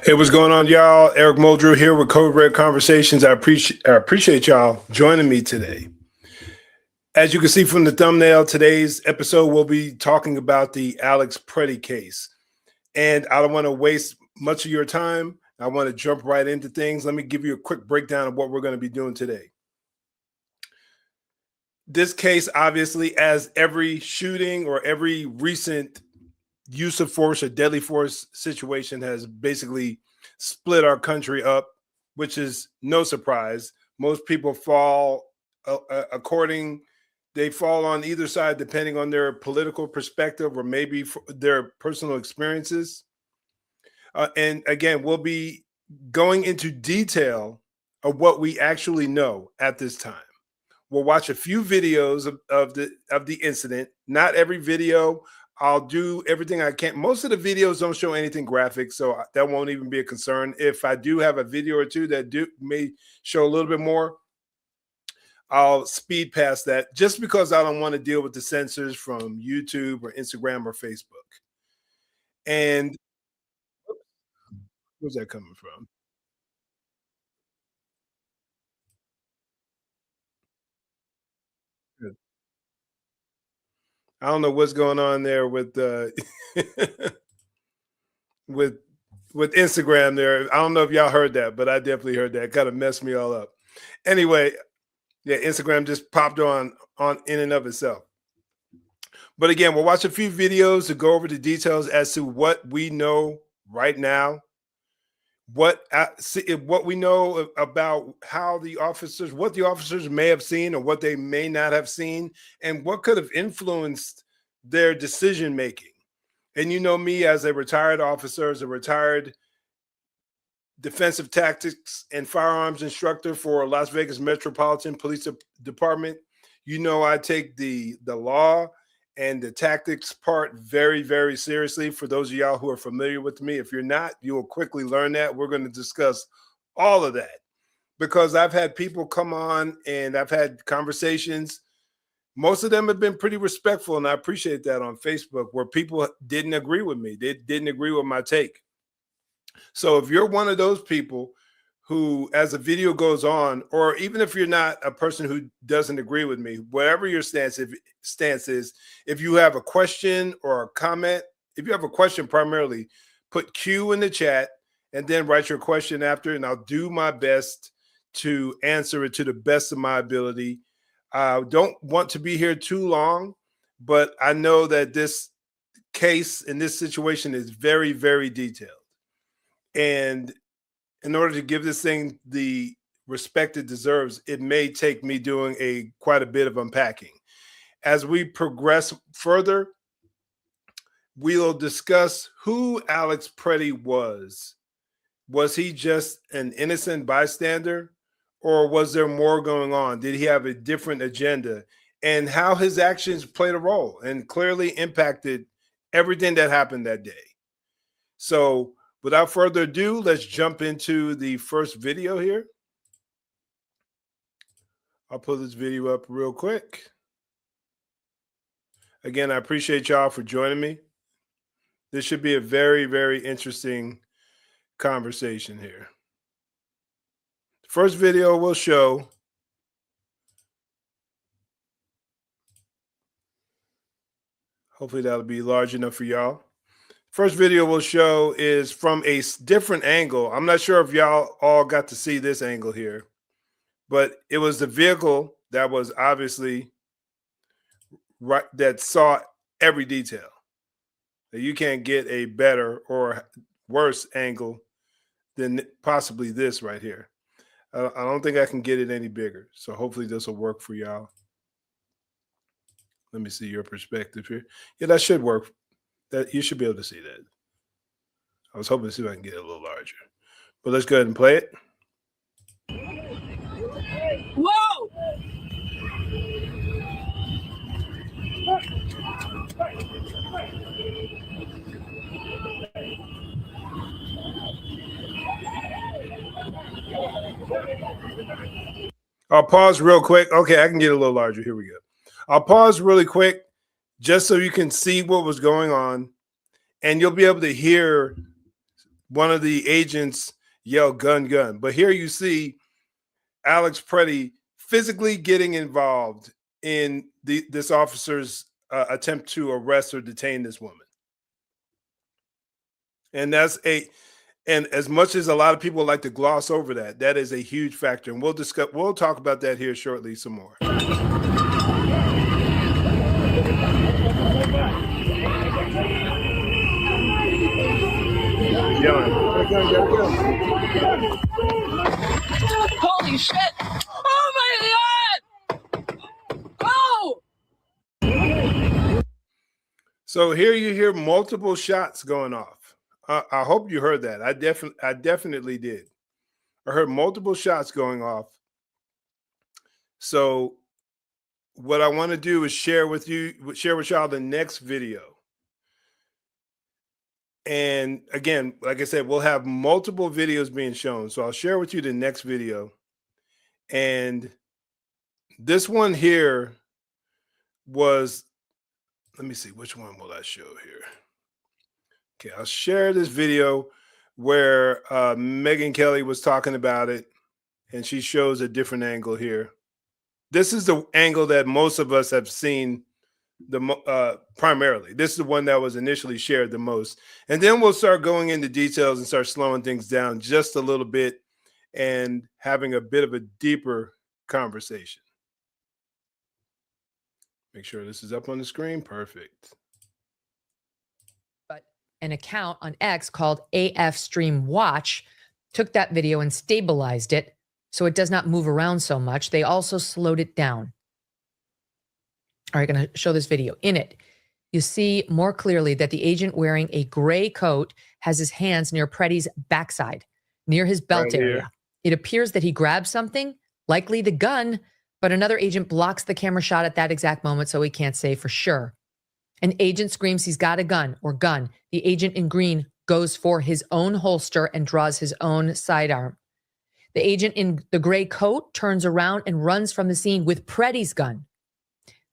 Hey, what's going on, y'all? Eric Muldrew here with Code Red Conversations. I appreciate y'all joining me today. As you can see from the thumbnail, today's episode will be talking about the Alex Pretti case. And I don't want to waste much of your time. I want to jump right into things. Let me give you a quick breakdown of what we're going to be doing today. This case, obviously, as every shooting or every recent use of force or deadly force situation, has basically split our country up, which is no surprise. Most people fall they fall on either side depending on their political perspective or maybe their personal experiences. And again, we'll be going into detail of what we actually know at this time. We'll watch a few videos of the incident. Not every video. I'll do everything I can. Most of the videos don't show anything graphic, so that won't even be a concern. If I do have a video or two that may show a little bit more, I'll speed past that just because I don't want to deal with the censors from YouTube or Instagram or Facebook. And where's that coming from? I don't know what's going on there with with with Instagram there. I don't know if y'all heard that, but I definitely heard that. It kind of messed me all up. Anyway, yeah, Instagram just popped on in and of itself. But again, we'll watch a few videos to go over the details as to what we know right now, what we know about what the officers may have seen or what they may not have seen, and what could have influenced their decision making. And you know me as a retired officer, as a retired defensive tactics and firearms instructor for Las Vegas Metropolitan Police Department. You know I take the law and the tactics part very, very seriously. For those of y'all who are familiar with me, if you're not, you will quickly learn that. We're going to discuss all of that because I've had people come on and I've had conversations. Most of them have been pretty respectful, and I appreciate that on Facebook, where people didn't agree with me. They didn't agree with my take. So if you're one of those people who, as the video goes on, or even if you're not a person who doesn't agree with me, whatever your stance is, if you have a question or a comment, if you have a question primarily, put Q in the chat and then write your question after, and I'll do my best to answer it to the best of my ability. I don't want to be here too long, but I know that this case in this situation is very, very detailed. And in order to give this thing the respect it deserves, it may take me doing quite a bit of unpacking. As we progress further, we'll discuss who Alex Pretti was. Was he just an innocent bystander, or was there more going on? Did he have a different agenda? And how his actions played a role and clearly impacted everything that happened that day. So without further ado, let's jump into the first video here. I'll pull this video up real quick. Again, I appreciate y'all for joining me. This should be a very, very interesting conversation here. The first video will show hopefully that'll be large enough for y'all. First video we'll show is from a different angle. I'm not sure if y'all all got to see this angle here, but it was the vehicle that was obviously right, that saw every detail. You can't get a better or worse angle than possibly this right here. I don't think I can get it any bigger. So hopefully this will work for y'all. Let me see your perspective here. Yeah, that should work. That you should be able to see that. I was hoping to see if I can get it a little larger. But let's go ahead and play it. Whoa! I'll pause real quick. Okay, I can get a little larger. Here we go. I'll pause really quick just so you can see what was going on, and you'll be able to hear one of the agents yelled gun, gun. But here you see Alex Pretti physically getting involved in this officer's attempt to arrest or detain this woman. And and as much as a lot of people like to gloss over that, that is a huge factor. And we'll talk about that here shortly some more. Holy shit! Oh my god! Oh! So here you hear multiple shots going off. I hope you heard that. I definitely did. I heard multiple shots going off. So what I want to do is share with y'all the next video. And again, like I said, we'll have multiple videos being shown. So I'll share with you the next video. And this one here was, let me see, which one will I show here? Okay, I'll share this video where Megyn Kelly was talking about it, and she shows a different angle here. This is the angle that most of us have seen primarily. This is the one that was initially shared the most. And then we'll start going into details and start slowing things down just a little bit and having a bit of a deeper conversation. Make sure this is up on the screen. Perfect. But an account on X called AF Stream Watch took that video and stabilized it so it does not move around so much. They also slowed it down. All right, going to show this video. In it, you see more clearly that the agent wearing a gray coat has his hands near Pretti's backside, near his belt area. It appears that he grabs something, likely the gun, but another agent blocks the camera shot at that exact moment, so we can't say for sure. An agent screams he's got a gun or gun. The agent in green goes for his own holster and draws his own sidearm. The agent in the gray coat turns around and runs from the scene with Pretti's gun.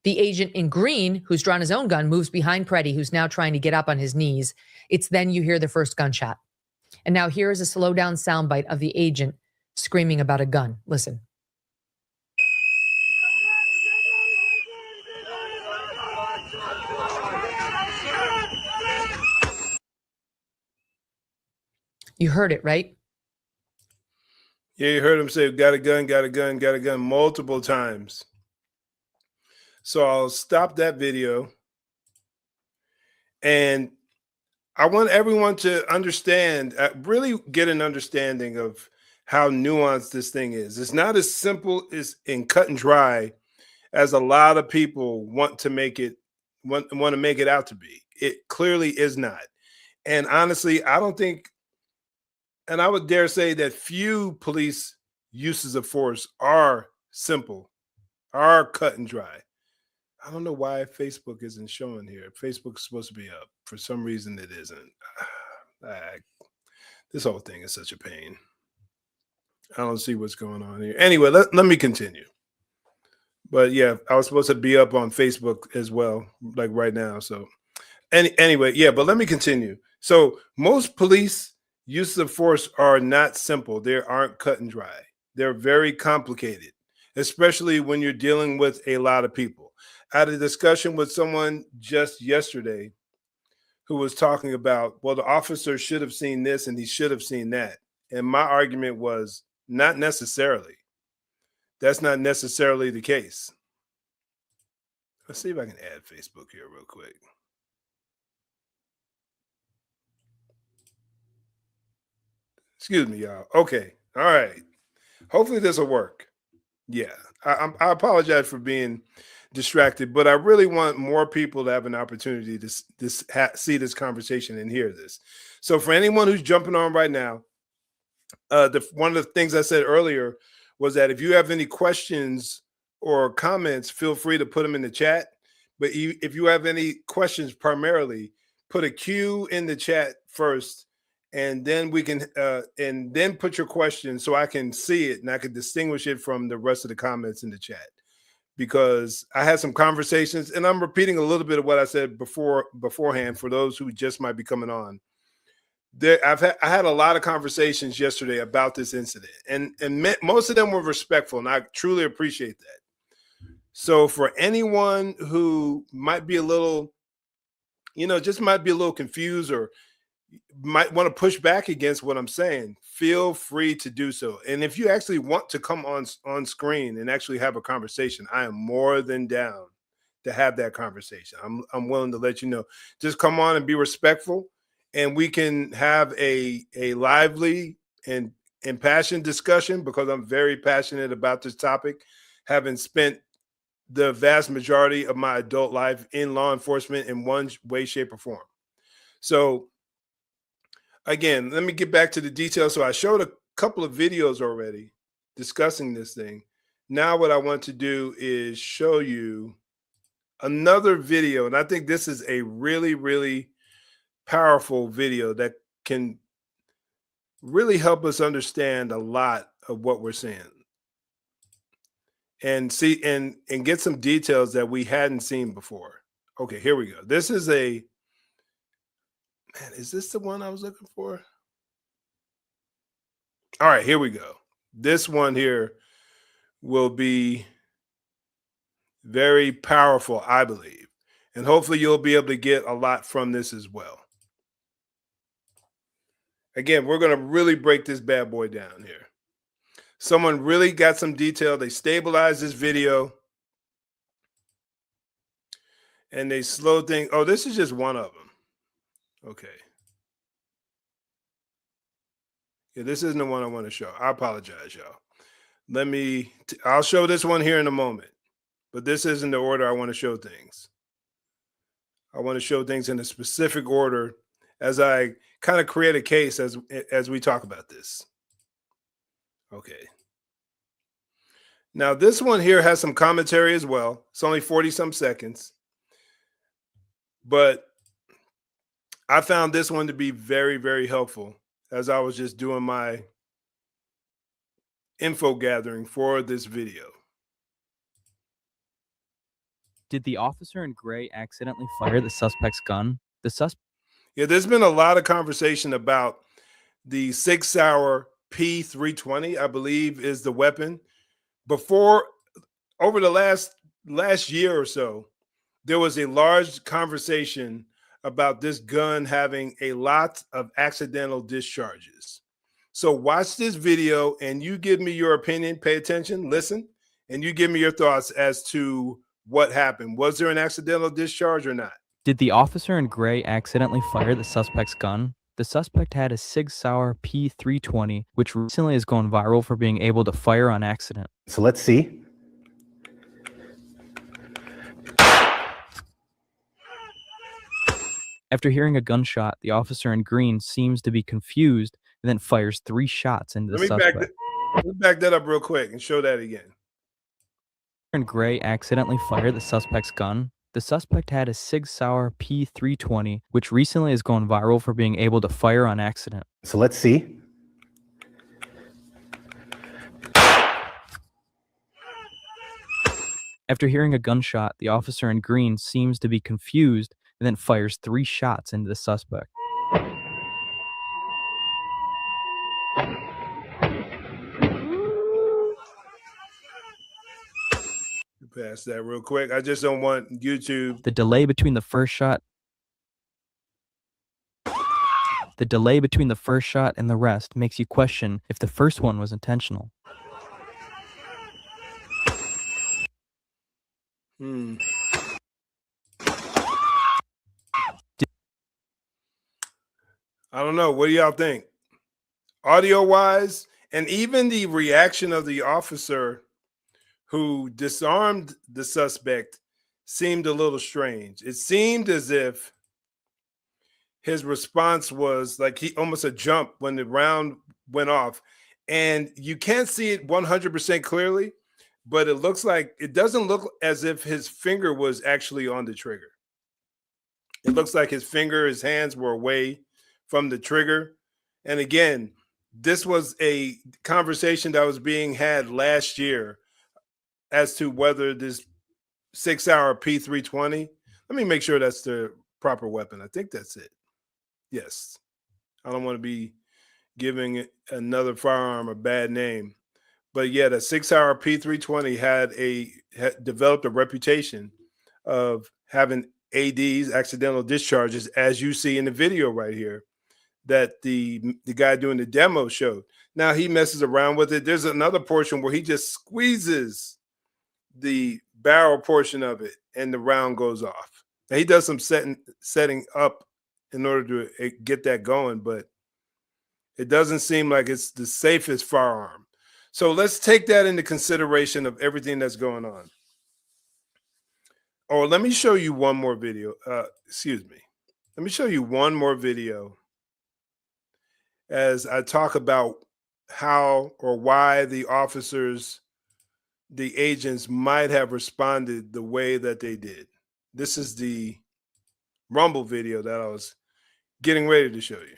The agent in green, who's drawn his own gun, moves behind Pretti, who's now trying to get up on his knees. It's then you hear the first gunshot. And now here is a slow down soundbite of the agent screaming about a gun. Listen. You heard it, right? Yeah, you heard him say, got a gun, got a gun, got a gun multiple times. So I'll stop that video. And I want everyone to understand, really get an understanding of how nuanced this thing is. It's not as simple as and cut and dry as a lot of people want to make it out to be. It clearly is not. And honestly, I don't think, and I would dare say that few police uses of force are simple, are cut and dry. I don't know why Facebook isn't showing here. Facebook is supposed to be up. For some reason, it isn't. This whole thing is such a pain. I don't see what's going on here. Anyway, let me continue. But yeah, I was supposed to be up on Facebook as well, like right now. So anyway, yeah, but let me continue. So most police uses of force are not simple. They aren't cut and dry. They're very complicated, especially when you're dealing with a lot of people. I had a discussion with someone just yesterday who was talking about, well, the officer should have seen this and he should have seen that. And my argument was not necessarily. That's not necessarily the case. Let's see if I can add Facebook here real quick. Excuse me, y'all. Okay. All right. Hopefully this will work. Yeah. I apologize for being distracted, but I really want more people to have an opportunity to see this conversation and hear this. So for anyone who's jumping on right now, one of the things I said earlier was that if you have any questions or comments, feel free to put them in the chat. But if you have any questions, primarily put a Q in the chat first, and then we can and then put your question so I can see it and I can distinguish it from the rest of the comments in the chat. Because I had some conversations, and I'm repeating a little bit of what I said beforehand for those who just might be coming on. I had a lot of conversations yesterday about this incident, and most of them were respectful, and I truly appreciate that. So for anyone who might be a little, just might be a little confused or might want to push back against what I'm saying, feel free to do so. And if you actually want to come on screen and actually have a conversation, I am more than down to have that conversation. I'm willing to let you know. Just come on and be respectful, and we can have a lively and impassioned discussion, because I'm very passionate about this topic, having spent the vast majority of my adult life in law enforcement in one way, shape, or form. So again, let me get back to the details. So I showed a couple of videos already discussing this thing. Now what I want to do is show you another video. And I think this is a really, really powerful video that can really help us understand a lot of what we're saying. And see and get some details that we hadn't seen before. Okay, here we go. This is is this the one I was looking for? All right, here we go. This one here will be very powerful, I believe. And hopefully you'll be able to get a lot from this as well. Again, we're going to really break this bad boy down here. Someone really got some detail. They stabilized this video. And they slowed things. Oh, this is just one of them. Okay. Yeah, this isn't the one I want to show. I apologize, y'all. I'll show this one here in a moment. But this isn't the order I want to show things. I want to show things in a specific order as I kind of create a case as we talk about this. Okay. Now, this one here has some commentary as well. It's only 40-some seconds. But I found this one to be very, very helpful as I was just doing my info gathering for this video. Did the officer in gray accidentally fire the suspect's gun? Yeah, there's been a lot of conversation about the 6-hour P320, I believe, is the weapon. Over the last year or so, there was a large conversation about this gun having a lot of accidental discharges. So watch this video and you give me your opinion, pay attention, listen, and you give me your thoughts as to what happened. Was there an accidental discharge or not? Did the officer in gray accidentally fire the suspect's gun? The suspect had a Sig Sauer P320, which recently has gone viral for being able to fire on accident. So let's see. After hearing a gunshot, the officer in green seems to be confused and then fires 3 shots into the suspect. Let me back that up real quick and show that again. In gray accidentally fired the suspect's gun. The suspect had a Sig Sauer P320, which recently has gone viral for being able to fire on accident. So let's see. After hearing a gunshot, the officer in green seems to be confused and then fires 3 shots into the suspect. Pass that real quick. I just don't want YouTube. The delay between the first shot and the rest makes you question if the first one was intentional. I don't know. What do y'all think? Audio wise, and even the reaction of the officer who disarmed the suspect seemed a little strange. It seemed as if his response was like he almost a jump when the round went off. And you can't see it 100% clearly, but it doesn't look as if his finger was actually on the trigger. It looks like his hands were away from the trigger. And again, this was a conversation that was being had last year as to whether this 6-hour P320, let me make sure that's the proper weapon. I think that's it. Yes. I don't want to be giving another firearm a bad name. But yeah, the 6-hour P320 had developed a reputation of having ADs, accidental discharges, as you see in the video right here, that the guy doing the demo showed. Now he messes around with it. There's another portion where he just squeezes the barrel portion of it and the round goes off. Now he does some setting up in order to get that going, but it doesn't seem like it's the safest firearm. So let's take that into consideration of everything that's going on. Oh, let me show you one more video. Excuse me. Let me show you one more video as I talk about how or why the officers, the agents might have responded the way that they did. This is the Rumble video that I was getting ready to show you.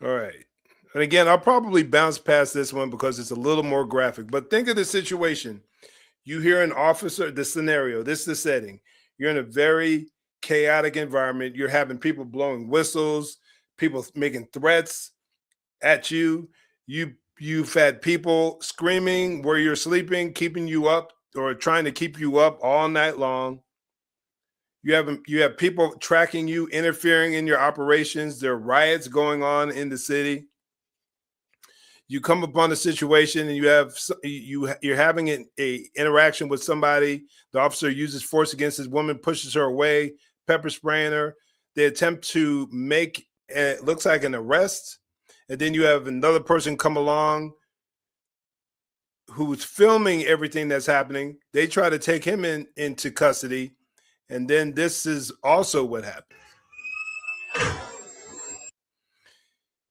All right. And again, I'll probably bounce past this one because it's a little more graphic, but think of the situation. You hear an officer, the scenario, this is the setting. You're in a very chaotic environment. You're having people blowing whistles, people making threats at you. You've had people screaming where you're sleeping, keeping you up or trying to keep you up all night long. You have people tracking you, interfering in your operations. There are riots going on in the city. You come upon a situation and you're having an interaction with somebody. The officer uses force against this woman, pushes her away, pepper spraying her. They attempt to make it looks like an arrest, and then you have another person come along who's filming everything that's happening. They try to take him into custody, and then this is also what happened.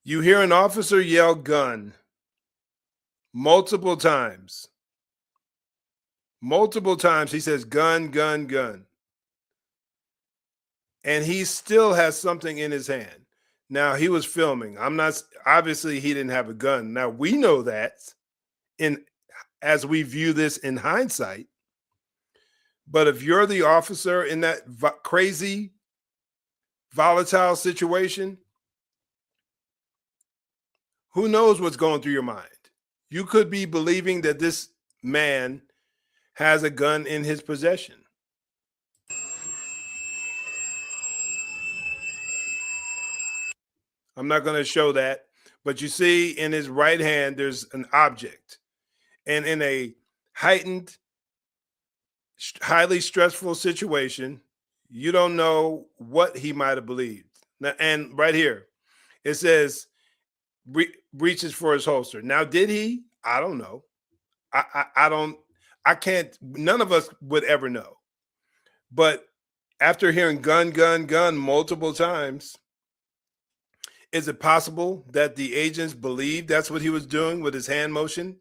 You hear an officer yell "gun" multiple times. Multiple times he says "gun, gun, gun." And he still has something in his hand. Now, he was filming. Obviously he didn't have a gun. Now, we know that as we view this in hindsight. But if you're the officer in that crazy, volatile situation, who knows what's going through your mind? You could be believing that this man has a gun in his possession. I'm not going to show that, but you see in his right hand, there's an object. And in a heightened, highly stressful situation, you don't know what he might have believed. Now, and right here, it says, reaches for his holster. Now, did he? I don't know. I can't, none of us would ever know. But after hearing "gun, gun, gun" multiple times, is it possible that the agents believed that's what he was doing with his hand motion?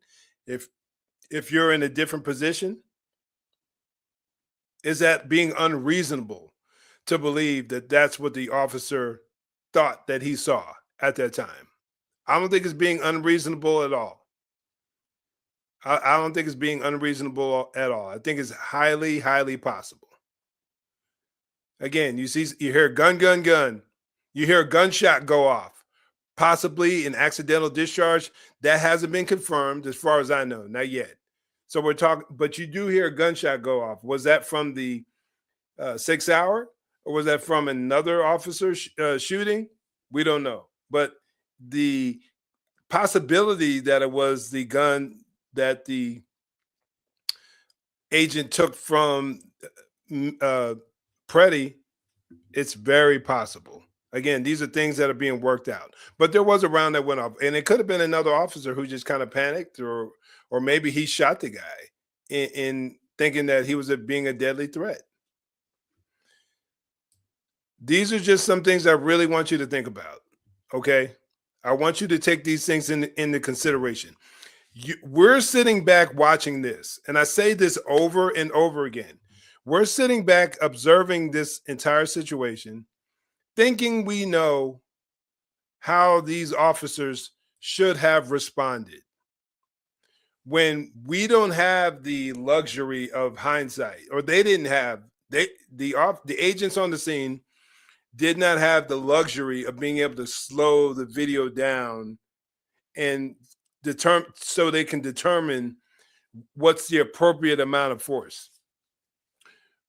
If you're in a different position, is that being unreasonable to believe that that's what the officer thought that he saw at that time? I don't think it's being unreasonable at all. I don't think it's being unreasonable at all. I think it's highly, highly possible. Again, you hear "gun, gun, gun." You hear a gunshot go off, possibly an accidental discharge. That hasn't been confirmed as far as I know, not yet. So we're talking, but you do hear a gunshot go off. Was that from the 6-hour, or was that from another officer shooting? We don't know. But the possibility that it was the gun that the agent took from Pretti, it's very possible. Again, these are things that are being worked out. But there was a round that went off, and it could have been another officer who just kind of panicked, or maybe he shot the guy in thinking that he was being a deadly threat. These are just some things I really want you to think about, okay? I want you to take these things into consideration. We're sitting back watching this, and I say this over and over again. We're sitting back observing this entire situation, thinking we know how these officers should have responded, when we don't have the luxury of hindsight, or they didn't have the agents on the scene did not have the luxury of being able to slow the video down and so they can determine what's the appropriate amount of force.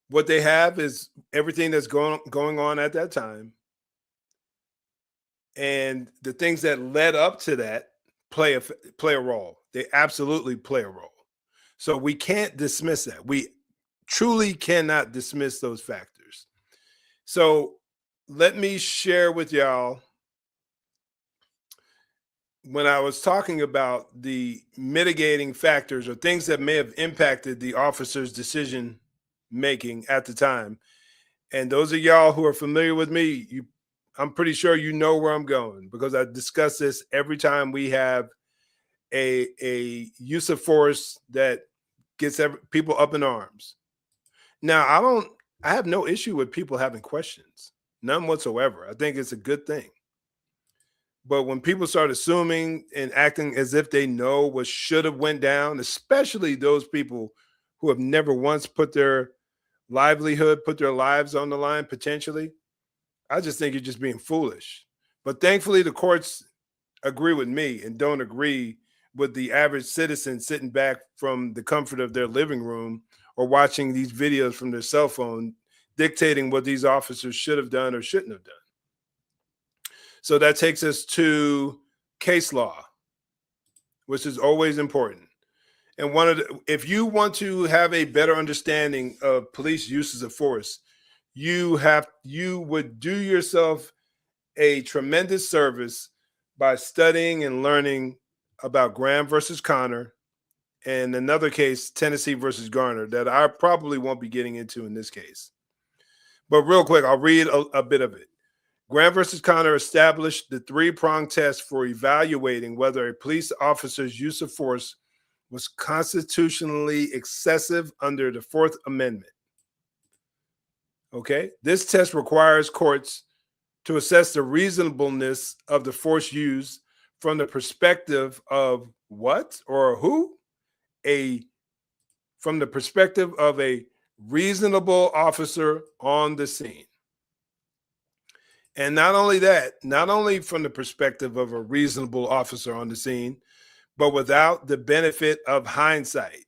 What they have is everything that's going on at that time, and the things that led up to that play a role. They absolutely play a role. So we can't dismiss that. We truly cannot dismiss those factors. So let me share with y'all, when I was talking about the mitigating factors or things that may have impacted the officer's decision making at the time. And those of y'all who are familiar with me, I'm pretty sure you know where I'm going, because I discuss this every time we have a use of force that gets people up in arms. Now, I have no issue with people having questions, none whatsoever. I think it's a good thing. But when people start assuming and acting as if they know what should have went down, especially those people who have never once put their livelihood, put their lives on the line potentially, I just think you're just being foolish. But thankfully, the courts agree with me and don't agree with the average citizen sitting back from the comfort of their living room or watching these videos from their cell phone dictating what these officers should have done or shouldn't have done. So that takes us to case law, which is always important. And if you want to have a better understanding of police uses of force, you would do yourself a tremendous service by studying and learning about Graham versus Connor, and another case, Tennessee versus Garner, that I probably won't be getting into in this case. But real quick, I'll read a bit of it. Graham versus Connor established the three-pronged test for evaluating whether a police officer's use of force was constitutionally excessive under the Fourth Amendment. Okay, this test requires courts to assess the reasonableness of the force used from the perspective of what or who? From the perspective of a reasonable officer on the scene. And not only that, not only from the perspective of a reasonable officer on the scene, but without the benefit of hindsight.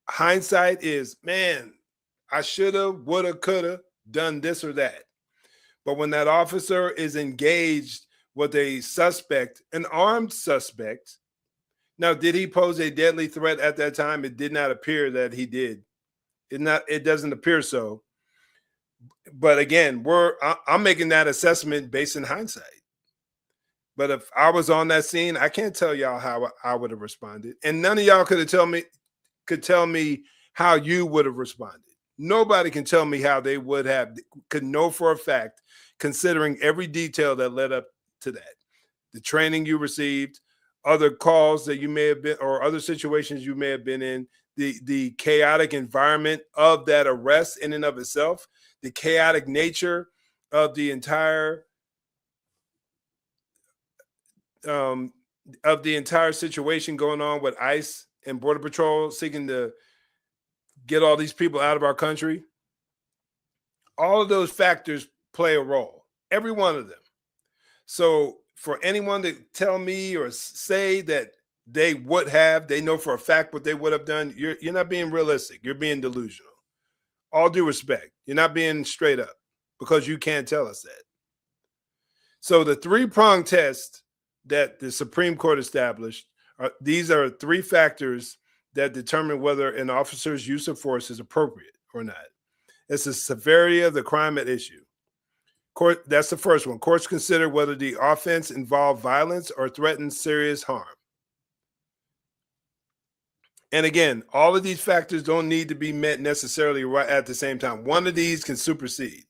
Hindsight is, man, I should have, would have, could have done this or that. But when that officer is engaged with a suspect, an armed suspect, now, did he pose a deadly threat at that time? It did not appear that he did. It doesn't appear so. But again, I'm making that assessment based in hindsight. But if I was on that scene, I can't tell y'all how I would have responded. And none of y'all could tell me how you would have responded. Nobody can tell me how they could know for a fact, considering every detail that led up to that. The training you received, other calls that you may have been, or other situations you may have been in, the chaotic environment of that arrest in and of itself, the chaotic nature of the entire situation going on with ICE and Border Patrol seeking to get all these people out of our country. All of those factors play a role, every one of them. So for anyone to tell me or say that they know for a fact what they would have done, you're not being realistic. You're being delusional. All due respect. You're not being straight up, because you can't tell us that. So the three-pronged test that the Supreme Court established, these are three factors that determine whether an officer's use of force is appropriate or not. It's the severity of the crime at issue. That's the first one. Courts consider whether the offense involved violence or threatened serious harm. And again, all of these factors don't need to be met necessarily right at the same time. One of these can supersede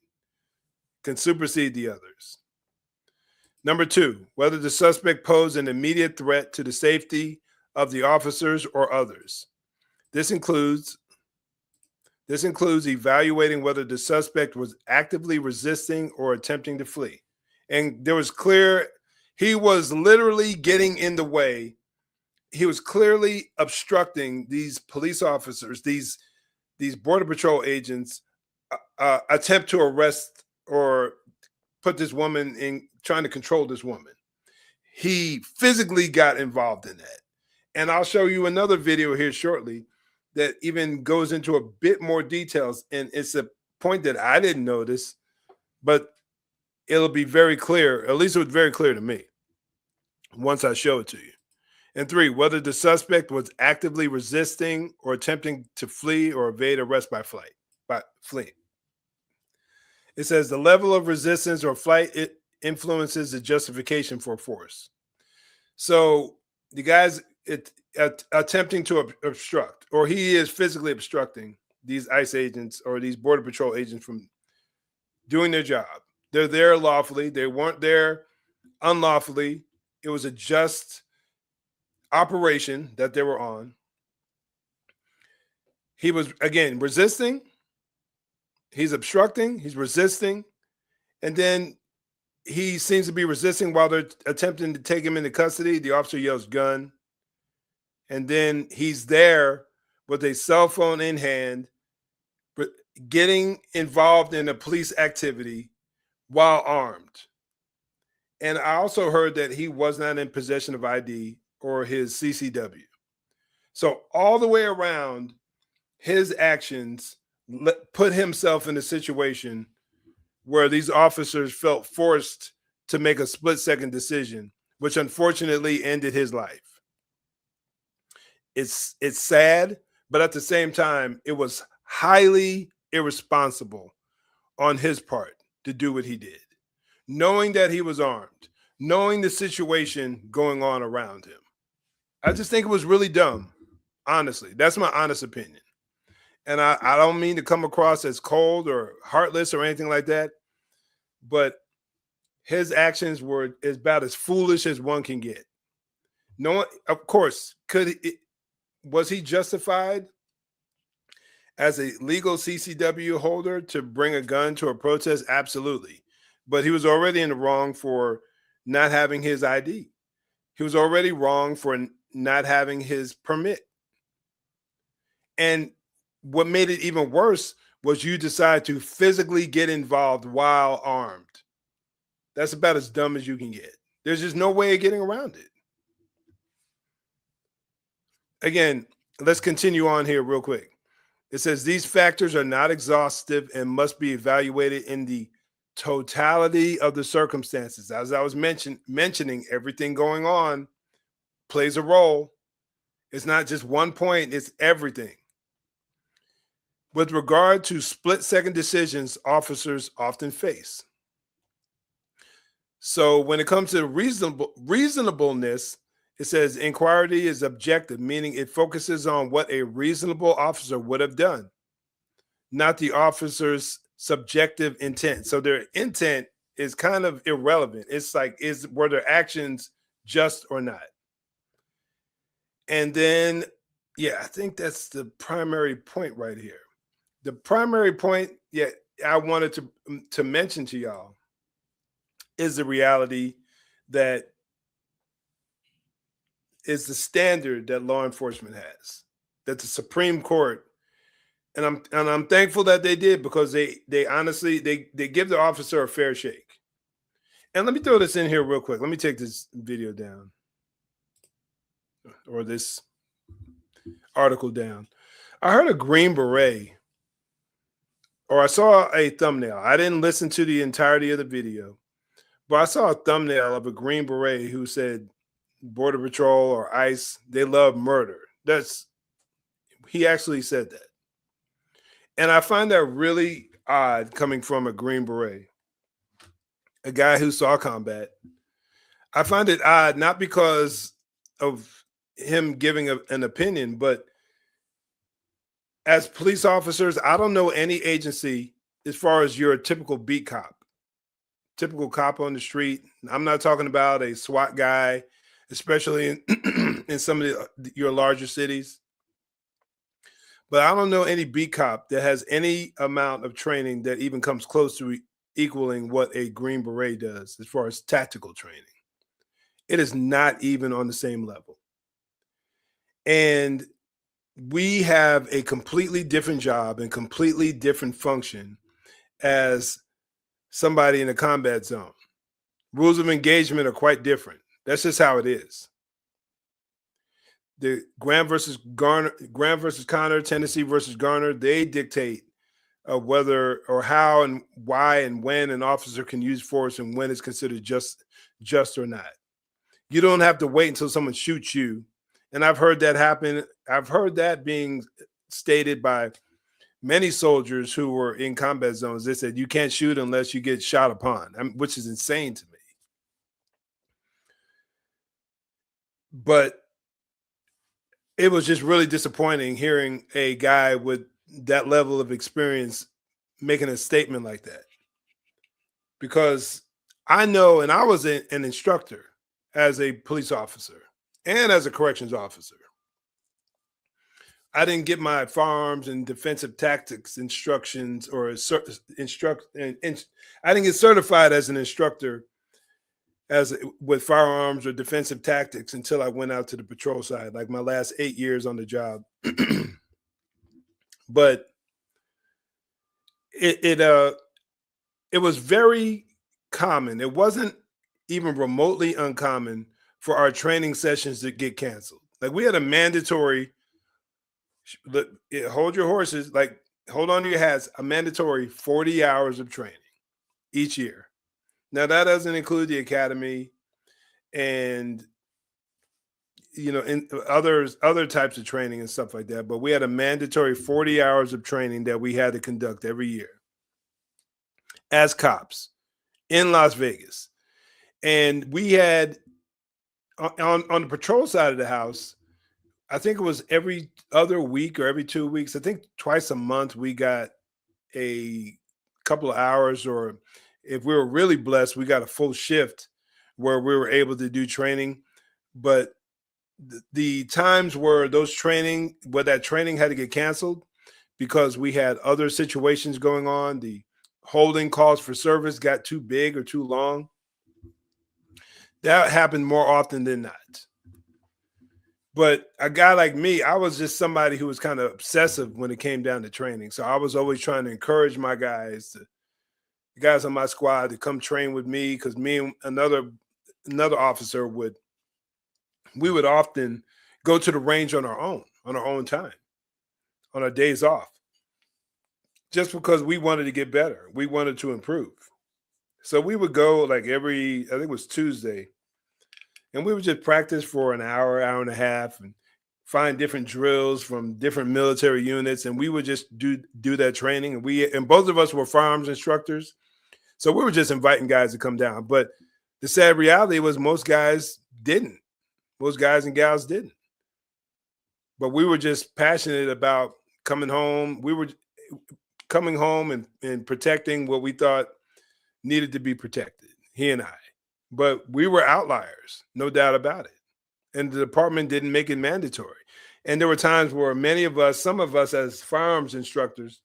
the others. Number two, whether the suspect posed an immediate threat to the safety of the officers or others. This includes evaluating whether the suspect was actively resisting or attempting to flee. And there was he was literally getting in the way. He was clearly obstructing these police officers, these Border Patrol agents, attempt to arrest or put this woman in, trying to control this woman. He physically got involved in that. And I'll show you another video here shortly that even goes into a bit more details. And it's a point that I didn't notice, but it'll be very clear. At least it was very clear to me once I show it to you. And 3, whether the suspect was actively resisting or attempting to flee or evade arrest by fleeing. It says the level of resistance or flight, it influences the justification for force. So the guy's attempting to obstruct, or he is physically obstructing these ICE agents or these Border Patrol agents from doing their job. They're there lawfully. They weren't there unlawfully. It was a just operation that they were on. He was, again, resisting. He's obstructing. He's resisting. And then he seems to be resisting while they're attempting to take him into custody. The officer yells gun. And then he's there with a cell phone in hand, getting involved in a police activity while armed. And I also heard that he was not in possession of ID or his CCW. So all the way around, his actions put himself in a situation where these officers felt forced to make a split-second decision, which unfortunately ended his life. It's sad, but at the same time, it was highly irresponsible on his part to do what he did, knowing that he was armed, knowing the situation going on around him. I just think it was really dumb, honestly. That's my honest opinion. And I don't mean to come across as cold or heartless or anything like that, but his actions were about as foolish as one can get. No one, of course, was he justified as a legal CCW holder to bring a gun to a protest? Absolutely. But he was already in the wrong for not having his ID. He was already wrong for not having his permit. And what made it even worse was you decide to physically get involved while armed. That's about as dumb as you can get. There's just no way of getting around it. Again, let's continue on here real quick. It says these factors are not exhaustive and must be evaluated in the totality of the circumstances. As I was mentioning, everything going on plays a role. It's not just one point, it's everything. With regard to split-second decisions, officers often face. So when it comes to reasonableness, it says inquiry is objective, meaning it focuses on what a reasonable officer would have done, not the officer's subjective intent. So their intent is kind of irrelevant. It's like, were their actions just or not? And then, yeah, I think that's the primary point right here. The primary point, I wanted to mention to y'all is the reality that is the standard that law enforcement has, that the Supreme Court, and I'm thankful that they did, because they honestly they give the officer a fair shake. And let me throw this in here real quick. Let me take this video down, or this article down. I heard a Green Beret, or I saw a thumbnail. I didn't listen to the entirety of the video, but I saw a thumbnail of a Green Beret who said Border Patrol or ICE, they love murder. He actually said that. And I find that really odd coming from a Green Beret, a guy who saw combat. I find it odd, not because of him giving an opinion, but as police officers, I don't know any agency as far as your typical beat cop, typical cop on the street. I'm not talking about a SWAT guy, especially in some of your larger cities. But I don't know any beat cop that has any amount of training that even comes close to equaling what a Green Beret does as far as tactical training. It is not even on the same level. And we have a completely different job and completely different function as somebody in a combat zone. Rules of engagement are quite different. That's just how it is. The Graham versus Connor, Tennessee versus Garner, they dictate whether or how and why and when an officer can use force and when it's considered just or not. You don't have to wait until someone shoots you. And I've heard that happen. I've heard that being stated by many soldiers who were in combat zones. They said you can't shoot unless you get shot upon, which is insane to me. But it was just really disappointing hearing a guy with that level of experience making a statement like that. Because I know, and I was an instructor as a police officer and as a corrections officer. I didn't get my firearms and defensive tactics instructions or I didn't get certified as an instructor with firearms or defensive tactics until I went out to the patrol side, like my last 8 years on the job. But it was very common. It wasn't even remotely uncommon for our training sessions to get canceled. Like we had a mandatory hold your horses, like hold on to your hats, a mandatory 40 hours of training each year. Now that doesn't include the academy and in other types of training and stuff like that. But we had a mandatory 40 hours of training that we had to conduct every year as cops in Las Vegas. And we had on the patrol side of the house, I think it was every other week or every 2 weeks. I think twice a month we got a couple of hours, or if we were really blessed, we got a full shift where we were able to do training. But the times where that training had to get canceled because we had other situations going on, the holding calls for service got too big or too long. That happened more often than not. But a guy like me, I was just somebody who was kind of obsessive when it came down to training. So I was always trying to encourage my guys, the guys on my squad, to come train with me, because me and another officer would often go to the range on our own time, on our days off, just because we wanted to get better. We wanted to improve. So we would go like I think it was Tuesday, and we would just practice for an hour and a half and find different drills from different military units. And we would just do that training. And both of us were firearms instructors. So we were just inviting guys to come down. But the sad reality was most guys didn't. Most guys and gals didn't. But we were just passionate about coming home. We were coming home and protecting what we thought needed to be protected, he and I. But we were outliers, no doubt about it. And the department didn't make it mandatory. And there were times where some of us as firearms instructors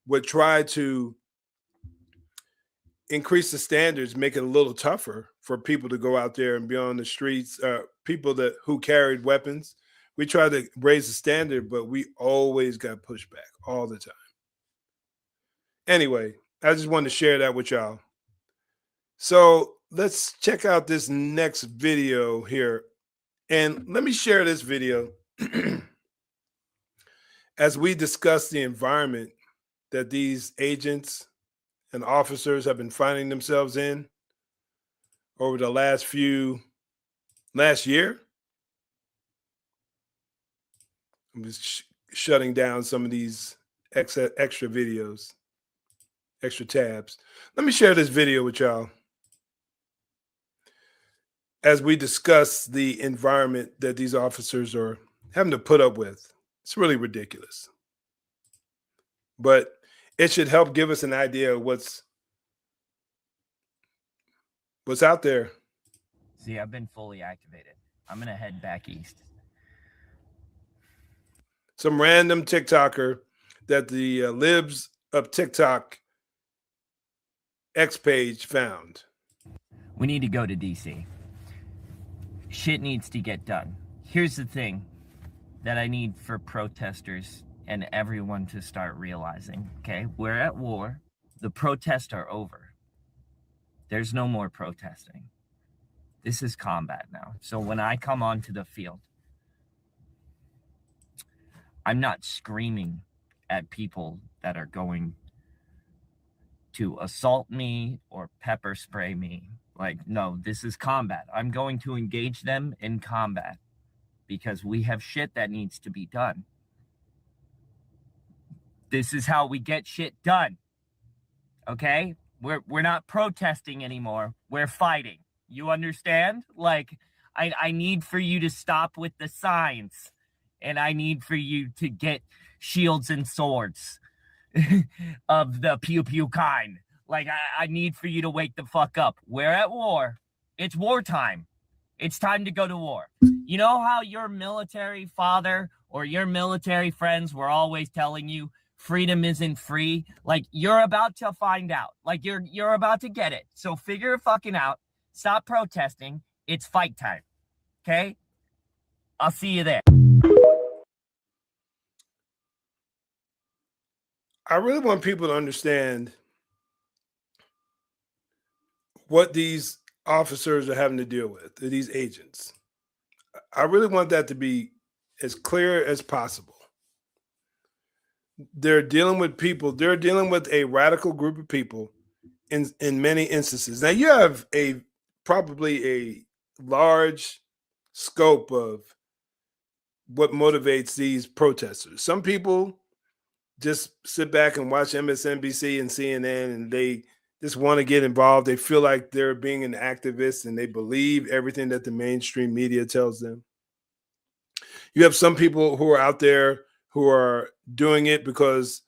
would try to increase the standards, make it a little tougher for people to go out there and be on the streets, people who carried weapons. We tried to raise the standard, but we always got pushback all the time. Anyway, I just wanted to share that with y'all. So let's check out this next video here. And let me share this video as we discuss the environment that these agents and officers have been finding themselves in over the last year. I'm just shutting down some of these extra videos, extra tabs. Let me share this video with y'all as we discuss the environment that these officers are having to put up with. It's really ridiculous. But it should help give us an idea of what's out there. See, I've been fully activated. I'm going to head back east. Some random TikToker that the Libs of TikTok X page found. We need to go to DC. Shit needs to get done. Here's the thing that I need for protesters and everyone to start realizing, okay? We're at war. The protests are over. There's no more protesting. This is combat now. So when I come onto the field, I'm not screaming at people that are going to assault me or pepper spray me. Like, no, this is combat. I'm going to engage them in combat because we have shit that needs to be done. This is how we get shit done. Okay? We're not protesting anymore. We're fighting. You understand? Like, I need for you to stop with the signs. And I need for you to get shields and swords of the pew-pew kind. Like, I need for you to wake the fuck up. We're at war. It's wartime. It's time to go to war. You know how your military father or your military friends were always telling you freedom isn't free? Like, you're about to find out. Like, you're about to get it. So figure it fucking out. Stop protesting. It's fight time. Okay? I'll see you there. I really want people to understand what these officers are having to deal with, these agents. I really want that to be as clear as possible. They're dealing with people, they're dealing with a radical group of people in many instances. Now you have probably a large scope of what motivates these protesters. Some people just sit back and watch MSNBC and CNN and they just want to get involved. They feel like they're being an activist and they believe everything that the mainstream media tells them. You have some people who are out there who are doing it because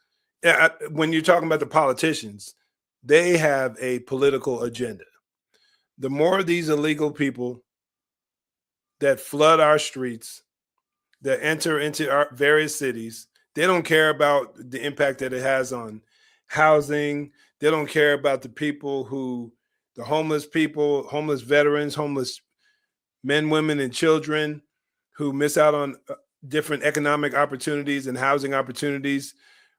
when you're talking about the politicians, they have a political agenda. The more of these illegal people that flood our streets, that enter into our various cities, they don't care about the impact that it has on housing. They don't care about the people the homeless people, homeless veterans, homeless men, women, and children who miss out on different economic opportunities and housing opportunities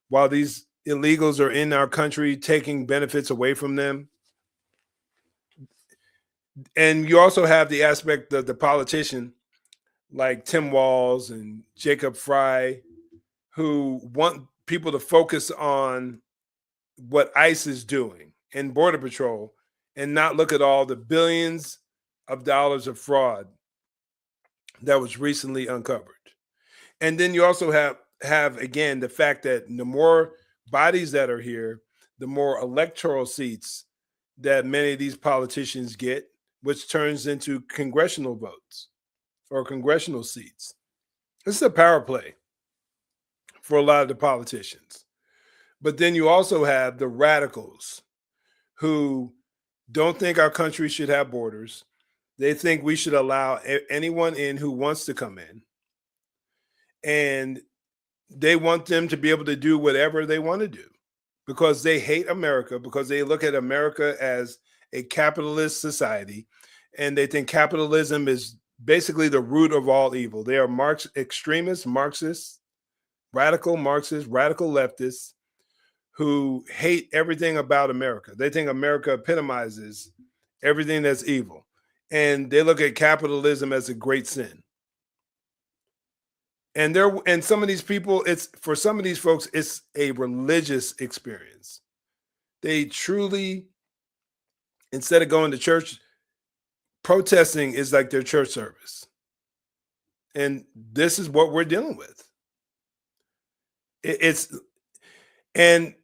while these illegals are in our country taking benefits away from them. And you also have the aspect of the politician like Tim Walz and Jacob Fry, who want people to focus on what ICE is doing and Border Patrol and not look at all the billions of dollars of fraud that was recently uncovered. And then you also have again, the fact that the more bodies that are here, the more electoral seats that many of these politicians get, which turns into congressional votes or congressional seats. This is a power play for a lot of the politicians. But then you also have the radicals who don't think our country should have borders. They think we should allow anyone in who wants to come in. And they want them to be able to do whatever they want to do because they hate America, because they look at America as a capitalist society. And they think capitalism is basically the root of all evil. They are extremists, Marxists, radical Marxists, radical leftists who hate everything about America. They think America epitomizes everything that's evil. And they look at capitalism as a great sin. And some of these people, for some of these folks, it's a religious experience. They truly, instead of going to church, protesting is like their church service. And this is what we're dealing with. And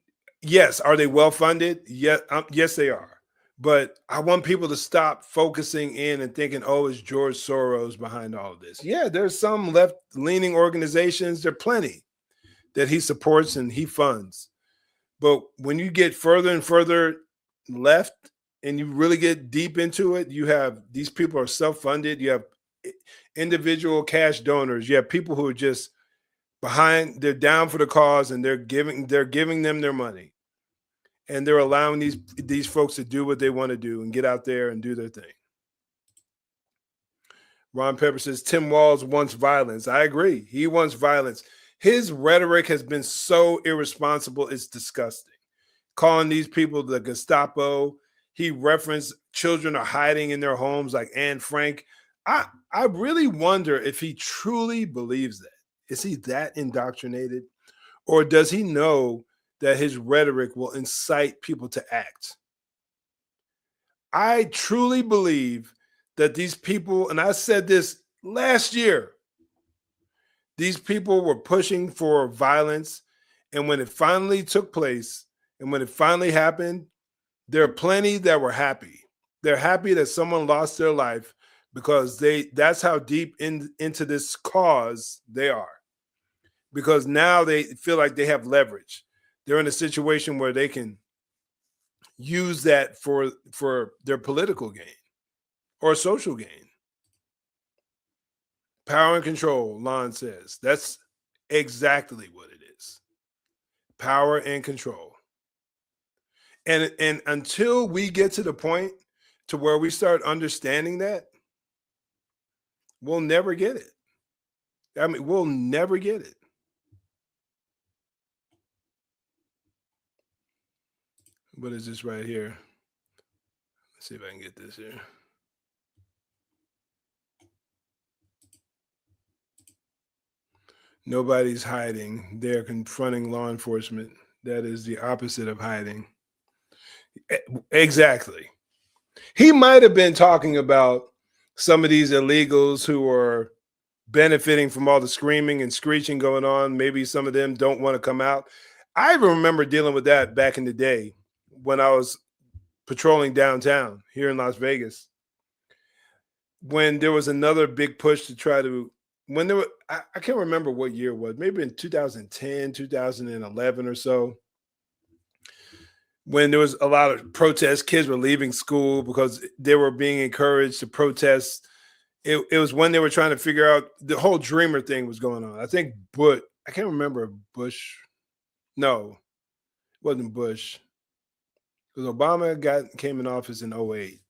yes, are they well funded? Yes, they are. But I want people to stop focusing in and thinking, oh, it's George Soros behind all of this. Yeah, there's some left-leaning organizations. There are plenty that he supports and he funds. But when you get further and further left and you really get deep into it, you have these people are self-funded. You have individual cash donors. You have people who are just they're down for the cause and they're giving them their money. And they're allowing these folks to do what they want to do and get out there and do their thing. Ron Pepper says, Tim Walz wants violence. I agree. He wants violence. His rhetoric has been so irresponsible, it's disgusting. calling these people the Gestapo. He referenced children are hiding in their homes like Anne Frank. I really wonder if he truly believes that. Is he that indoctrinated? Or does he know that his rhetoric will incite people to act? I truly believe that these people, and I said this last year, these people were pushing for violence. And when it finally took place and when it finally happened, there are plenty that were happy. They're happy that someone lost their life because that's how deep into this cause they are. Because now they feel like they have leverage. They're in a situation where they can use that for their political gain or social gain. Power and control, Lon says. That's exactly what it is. Power and control. And until we get to the point to where we start understanding that, we'll never get it. I mean, we'll never get it. What is this right here? Let's see if I can get this here. Nobody's hiding. They're confronting law enforcement. That is the opposite of hiding. Exactly. He might have been talking about some of these illegals who are benefiting from all the screaming and screeching going on. Maybe some of them don't want to come out. I remember dealing with that back in the day when I was patrolling downtown here in Las Vegas. When there was another big push to try to, when there were, I can't remember what year it was, maybe in 2010, 2011 or so, when there was a lot of protests, kids were leaving school because they were being encouraged to protest. It was when they were trying to figure out the whole Dreamer thing was going on. I think I can't remember Bush. No, it wasn't Bush. Because Obama came in office in 2008.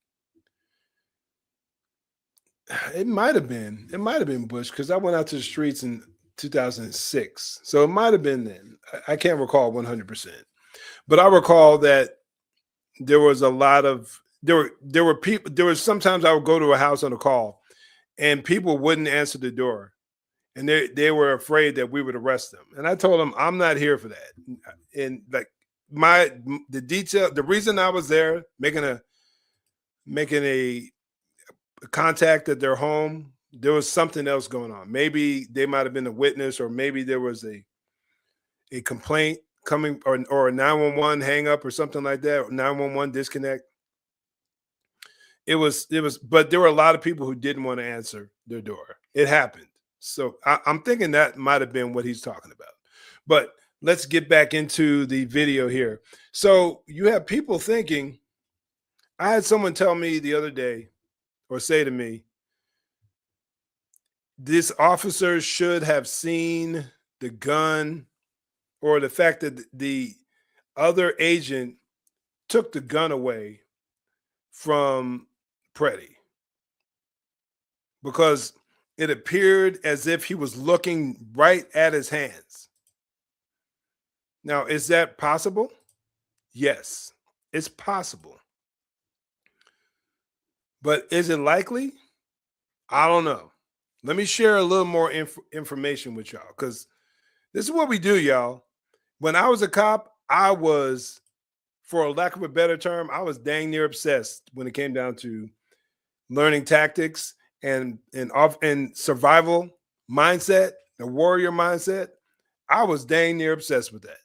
It might have been Bush because I went out to the streets in 2006. So it might have been then. I can't recall 100%. But I recall that there was a lot of there were people. There was sometimes I would go to a house on a call, and people wouldn't answer the door, and they were afraid that we would arrest them. And I told them I'm not here for that. And like the reason I was there making a contact at their home, there was something else going on. Maybe they might have been a witness, or maybe there was a complaint coming, or a 911 hang up or something like that, 911 disconnect. It was, but there were a lot of people who didn't want to answer their door. It happened. So I'm thinking that might have been what he's talking about. But let's get back into the video here. So you have people thinking, I had someone tell me the other day, or say to me, this officer should have seen the gun, or the fact that the other agent took the gun away from Pretti, because it appeared as if he was looking right at his hands. Now, is that possible? Yes, it's possible. But is it likely? I don't know. Let me share a little more information with y'all, because this is what we do, y'all. When I was a cop, I was, for a lack of a better term, I was dang near obsessed when it came down to learning tactics and survival mindset, the warrior mindset. I was dang near obsessed with that.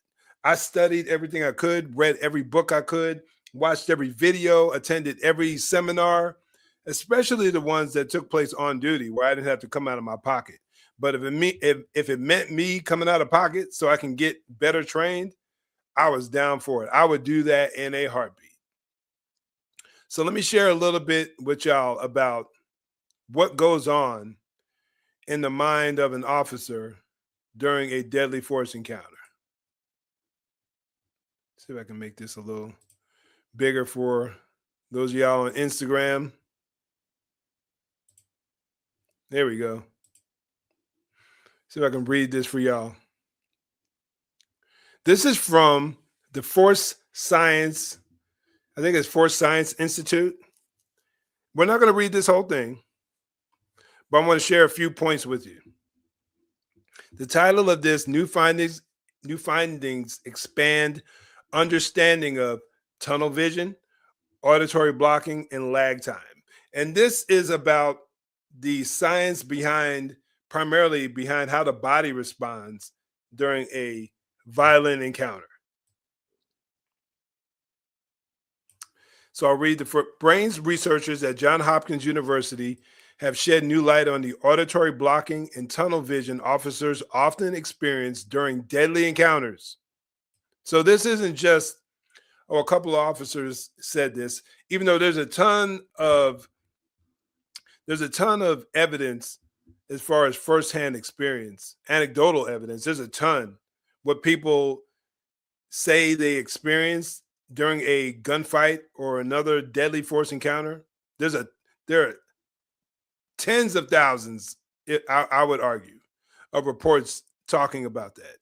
I studied everything I could, read every book I could, watched every video, attended every seminar, especially the ones that took place on duty where I didn't have to come out of my pocket. But if it meant me coming out of pocket so I can get better trained, I was down for it. I would do that in a heartbeat. So let me share a little bit with y'all about what goes on in the mind of an officer during a deadly force encounter. See if I can make this a little bigger for those of y'all on Instagram. There we go. See if I can read this for y'all. This is from the Force Science. I think it's Force Science Institute. We're not going to read this whole thing, but I want to share a few points with you. The title of this, New Findings Expand Understanding of Tunnel Vision, Auditory Blocking, and Lag Time. And this is about the science primarily behind how the body responds during a violent encounter. So I'll read brains researchers at Johns Hopkins University have shed new light on the auditory blocking and tunnel vision officers often experience during deadly encounters. So this isn't just, a couple of officers said this, even though there's a ton of evidence as far as firsthand experience, anecdotal evidence. There's a ton. What people say they experienced during a gunfight or another deadly force encounter, there are tens of thousands, I would argue, of reports talking about that.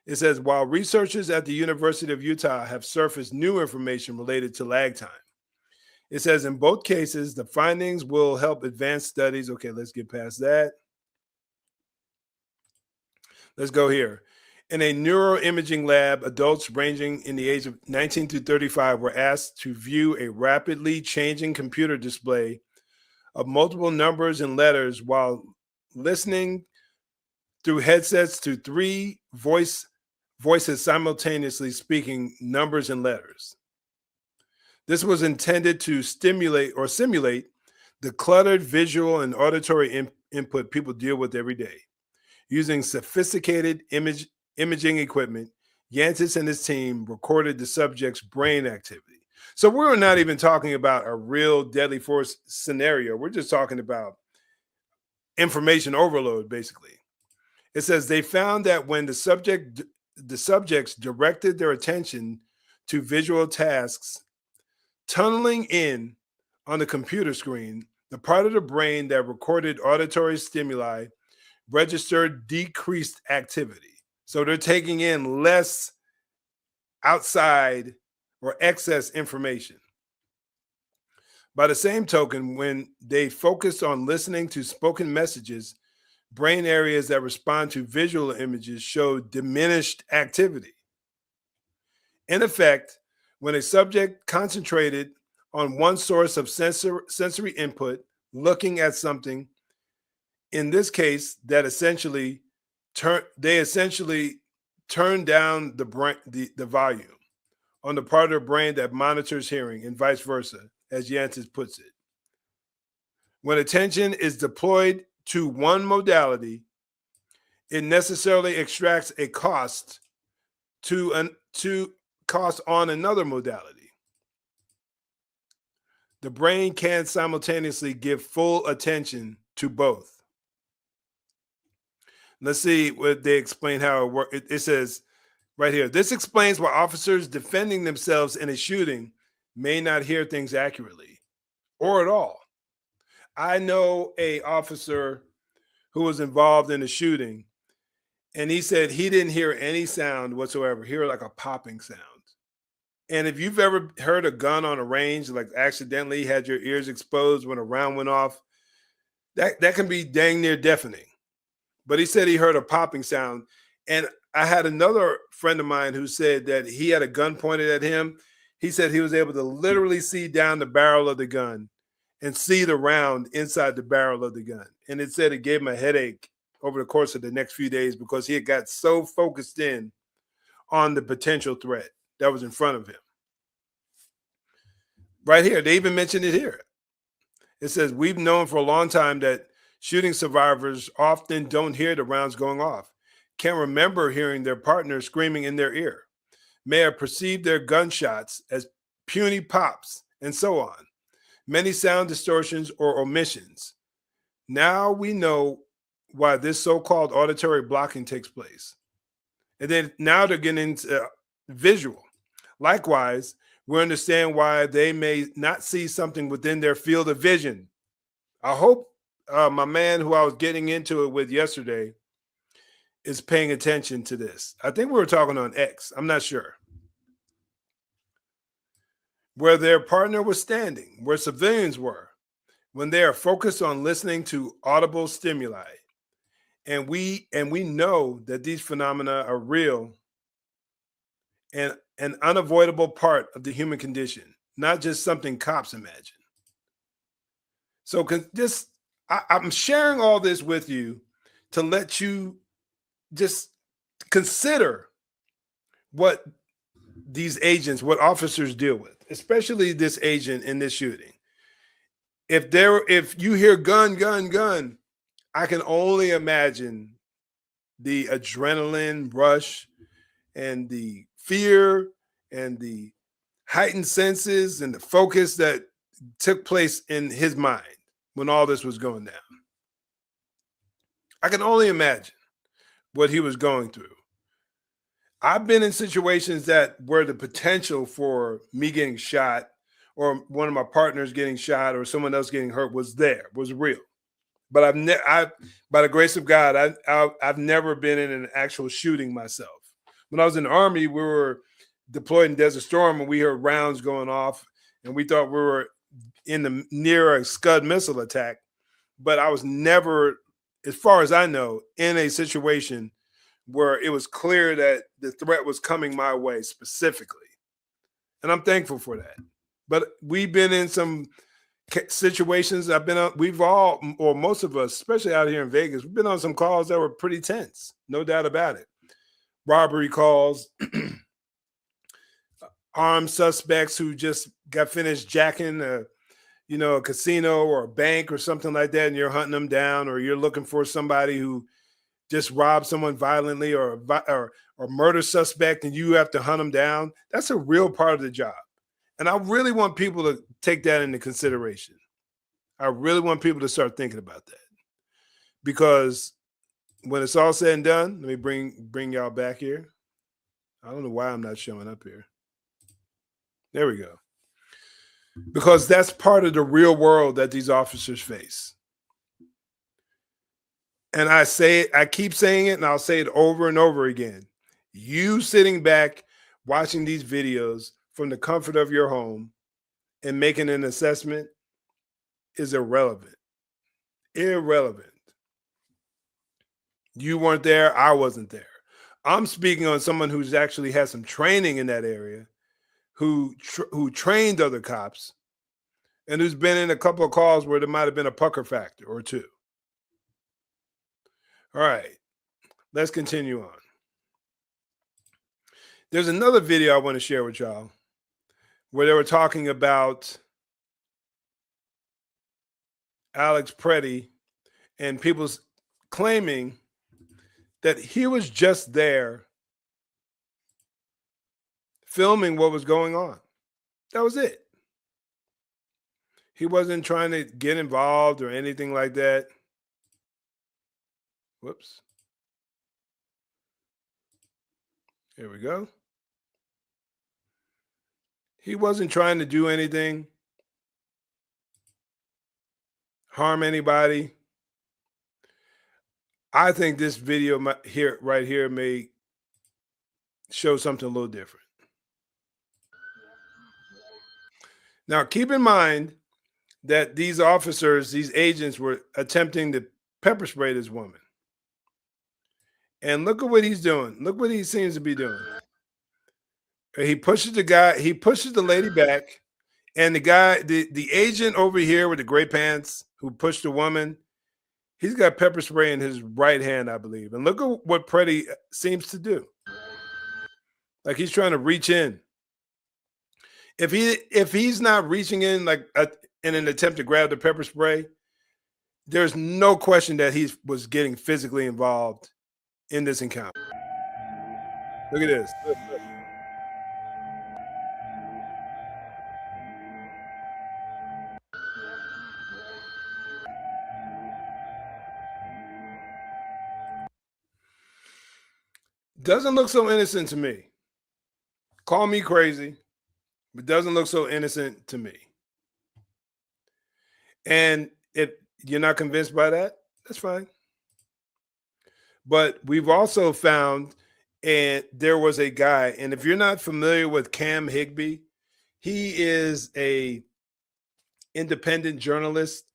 It says, while researchers at the University of Utah have surfaced new information related to lag time. It says, in both cases, the findings will help advance studies. Okay, let's get past that. Let's go here. In a neuroimaging lab, adults ranging in the age of 19 to 35 were asked to view a rapidly changing computer display of multiple numbers and letters while listening through headsets to three voices simultaneously speaking numbers and letters. This was intended to simulate the cluttered visual and auditory input people deal with every day. Using sophisticated imaging equipment, Yantis and his team recorded the subject's brain activity. So we're not even talking about a real deadly force scenario. We're just talking about information overload, basically. It says they found that when the subjects directed their attention to visual tasks, tunneling in on the computer screen, the part of the brain that recorded auditory stimuli registered decreased activity. So they're taking in less outside or excess information. By the same token, when they focused on listening to spoken messages, brain areas that respond to visual images showed diminished activity. In effect, when a subject concentrated on one source of sensory input, looking at something, in this case, they essentially turn down the volume on the part of the brain that monitors hearing, and vice versa, as Yantis puts it. When attention is deployed to one modality, it necessarily extracts a cost on another modality. The brain can simultaneously give full attention to both. Let's see what they explain how it works. It says right here, this explains why officers defending themselves in a shooting may not hear things accurately or at all. I know a officer who was involved in a shooting, and he said he didn't hear any sound whatsoever. He heard like a popping sound. And if you've ever heard a gun on a range, like accidentally had your ears exposed when a round went off, that can be dang near deafening. But he said he heard a popping sound. And I had another friend of mine who said that he had a gun pointed at him. He said he was able to literally see down the barrel of the gun and see the round inside the barrel of the gun. And it said it gave him a headache over the course of the next few days because he had got so focused in on the potential threat that was in front of him. Right here, they even mentioned it here. It says, we've known for a long time that shooting survivors often don't hear the rounds going off, can't remember hearing their partner screaming in their ear, may have perceived their gunshots as puny pops, and so on. Many sound distortions or omissions. Now we know why this so-called auditory blocking takes place. And then now they're getting into visual. Likewise, we understand why they may not see something within their field of vision. I hope my man who I was getting into it with yesterday is paying attention to this. I think we were talking on X. I'm not sure. where their partner was standing, where civilians were, when they are focused on listening to audible stimuli. And we know that these phenomena are real and an unavoidable part of the human condition, not just something cops imagine. So I'm sharing all this with you to let you just consider what these agents, what officers deal with, especially this agent in this shooting. If you hear gun, gun, gun, I can only imagine the adrenaline rush and the fear and the heightened senses and the focus that took place in his mind when all this was going down. I can only imagine what he was going through. I've been in situations where the potential for me getting shot or one of my partners getting shot or someone else getting hurt was real. But by the grace of God, I've never been in an actual shooting myself. When I was in the Army, we were deployed in Desert Storm and we heard rounds going off and we thought we were near a Scud missile attack. But I was never, as far as I know, in a situation where it was clear that the threat was coming my way specifically. And I'm thankful for that. But we've been in some situations we've all, or most of us, especially out here in Vegas, we've been on some calls that were pretty tense, no doubt about it. Robbery calls, armed suspects who just got finished jacking a casino or a bank or something like that, and you're hunting them down, or you're looking for somebody who just robbed someone violently or murder suspect, and you have to hunt them down. That's a real part of the job. And I really want people to take that into consideration. I really want people to start thinking about that. Because when it's all said and done, let me bring y'all back here. I don't know why I'm not showing up here. There we go. Because that's part of the real world that these officers face. And I keep saying it, and I'll say it over and over again. You sitting back watching these videos from the comfort of your home and making an assessment is irrelevant. Irrelevant. You weren't there. I wasn't there. I'm speaking on someone who's actually had some training in that area, who trained other cops, and who's been in a couple of calls where there might have been a pucker factor or two. All right, let's continue on. There's another video I want to share with y'all where they were talking about Alex Pretti and people's claiming that he was just there filming what was going on. That was it. He wasn't trying to get involved or anything like that. Whoops. Here we go. He wasn't trying to do anything, harm anybody. I think this video right here may show something a little different. Now, keep in mind that these officers, these agents, were attempting to pepper spray this woman. And look at what he's doing. Look what he seems to be doing. He pushes the lady back, and the agent over here with the gray pants who pushed the woman, he's got pepper spray in his right hand, I believe. And look at what Pretti seems to do. Like he's trying to reach in. If he's not reaching in in an attempt to grab the pepper spray, there's no question that he was getting physically involved in this encounter. Look at this. Look. Doesn't look so innocent to me. Call me crazy, but doesn't look so innocent to me. And if you're not convinced by that, that's fine. But we've also found, and there was a guy, and if you're not familiar with Cam Higbee, He is a independent journalist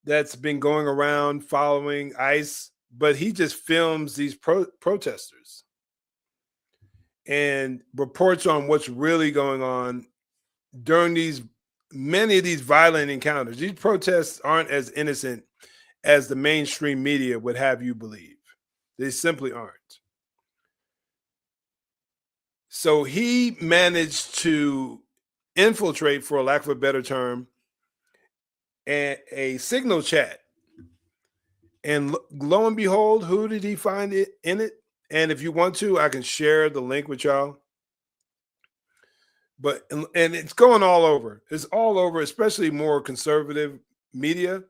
that's been going around following ICE, but he just films these protesters and reports on what's really going on during many of these violent encounters. These protests aren't as innocent as the mainstream media would have you believe. They simply aren't. So he managed to infiltrate, for lack of a better term, a signal chat. And lo and behold, who did he find in it? And if you want to, I can share the link with y'all. But and it's going all over. It's all over, especially more conservative media.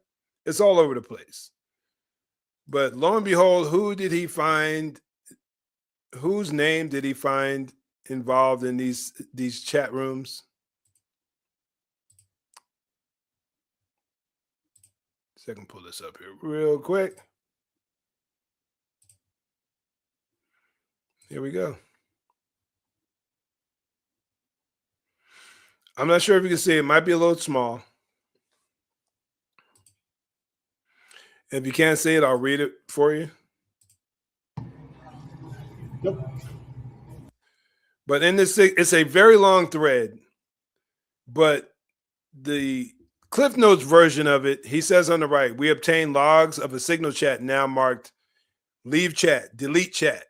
It's all over the place. But lo and behold, who did he find? Whose name did he find involved in these chat rooms? So I can pull this up here real quick. Here we go. I'm not sure if you can see it. It might be a little small. If you can't see it, I'll read it for you. Yep. But in this, it's a very long thread. But the Cliff Notes version of it, he says on the right, we obtained logs of a signal chat now marked leave chat, delete chat,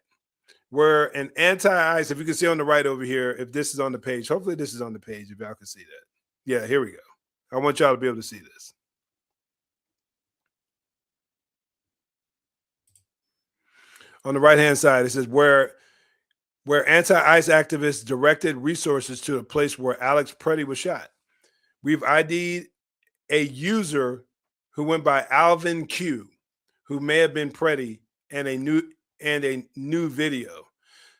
where an anti-ICE, if you can see on the right over here, if this is on the page, hopefully this is on the page, if y'all can see that. Yeah, here we go. I want y'all to be able to see this. On the right-hand side, it says where anti-ICE activists directed resources to a place where Alex Pretti was shot. We've ID'd a user who went by Alvin Q, who may have been Pretti, and a new video.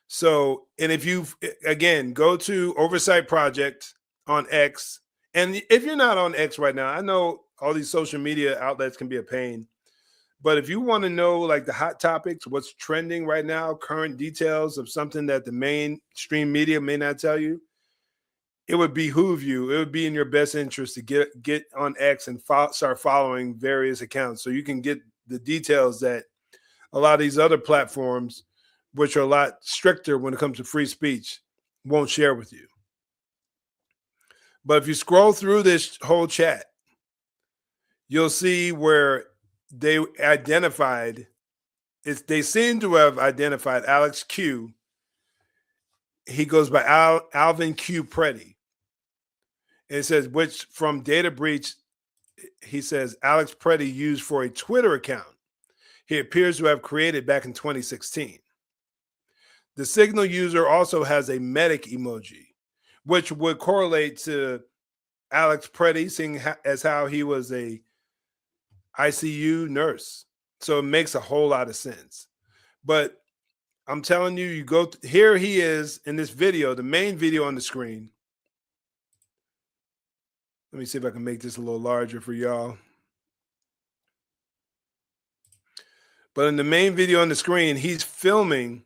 So, and if you again go to Oversight Project on X, and if you're not on X right now, I know all these social media outlets can be a pain, but if you want to know like the hot topics, what's trending right now, current details of something that the mainstream media may not tell you, it would behoove you. It would be in your best interest to get on X and start following various accounts so you can get the details that a lot of these other platforms, which are a lot stricter when it comes to free speech, won't share with you. But if you scroll through this whole chat, you'll see where they seem to have identified Alex Q. He goes by Alvin Q. Pretti. It says, which from data breach, he says Alex Pretti used for a Twitter account he appears to have created back in 2016. The Signal user also has a medic emoji, which would correlate to Alex Pretti, seeing as how he was a ICU nurse. So it makes a whole lot of sense. But I'm telling you, here he is in this video, the main video on the screen. Let me see if I can make this a little larger for y'all. But in the main video on the screen, he's filming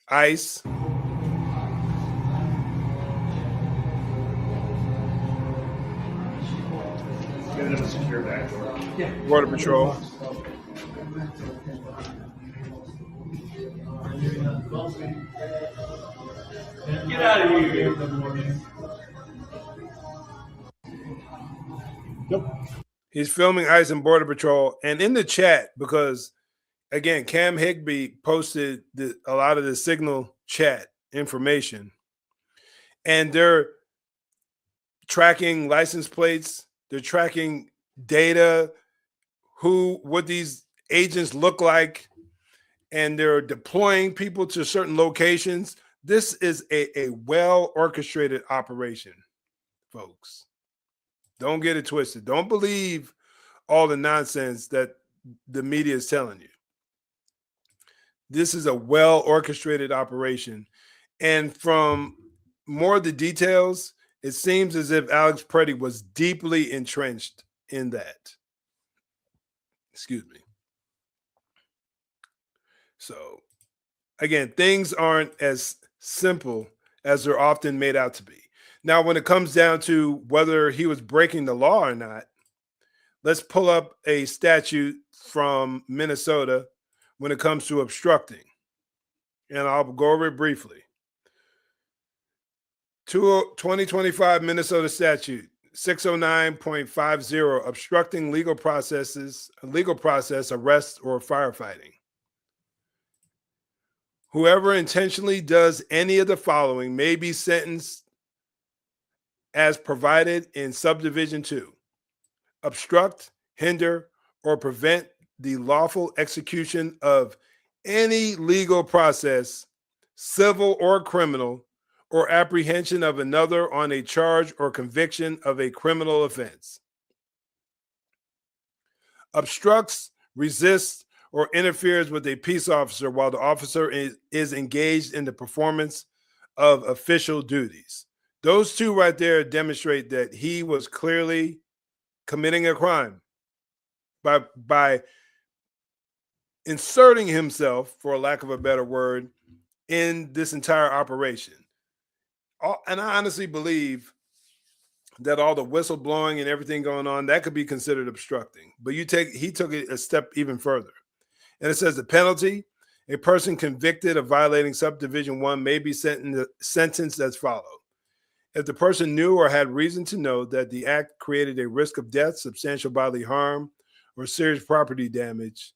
ICE. Border Patrol. Get out of here. Yep. He's filming ICE and Border Patrol. And in the chat, because again, Cam Higbee posted a lot of the Signal chat information, and they're tracking license plates, they're tracking data, what these agents look like, and they're deploying people to certain locations. This is a well-orchestrated operation, folks. Don't get it twisted. Don't believe all the nonsense that the media is telling you. This is a well-orchestrated operation. And from more of the details, it seems as if Alex Pretti was deeply entrenched in that. Excuse me. So, again, things aren't as simple as they're often made out to be. Now, when it comes down to whether he was breaking the law or not, let's pull up a statute from Minnesota when it comes to obstructing. And I'll go over it briefly. 2025 Minnesota statute 609.50, obstructing legal process, arrest, or firefighting. Whoever intentionally does any of the following may be sentenced as provided in subdivision 2. Obstruct, hinder, or prevent the lawful execution of any legal process, civil or criminal, or apprehension of another on a charge or conviction of a criminal offense. Obstructs, resists, or interferes with a peace officer while the officer is engaged in the performance of official duties. Those two right there demonstrate that he was clearly committing a crime by inserting himself, for lack of a better word, in this entire operation. And I honestly believe that all the whistleblowing and everything going on, that could be considered obstructing. But he took it a step even further. And it says the penalty, a person convicted of violating subdivision 1 may be sentenced as follows. If the person knew or had reason to know that the act created a risk of death, substantial bodily harm, or serious property damage,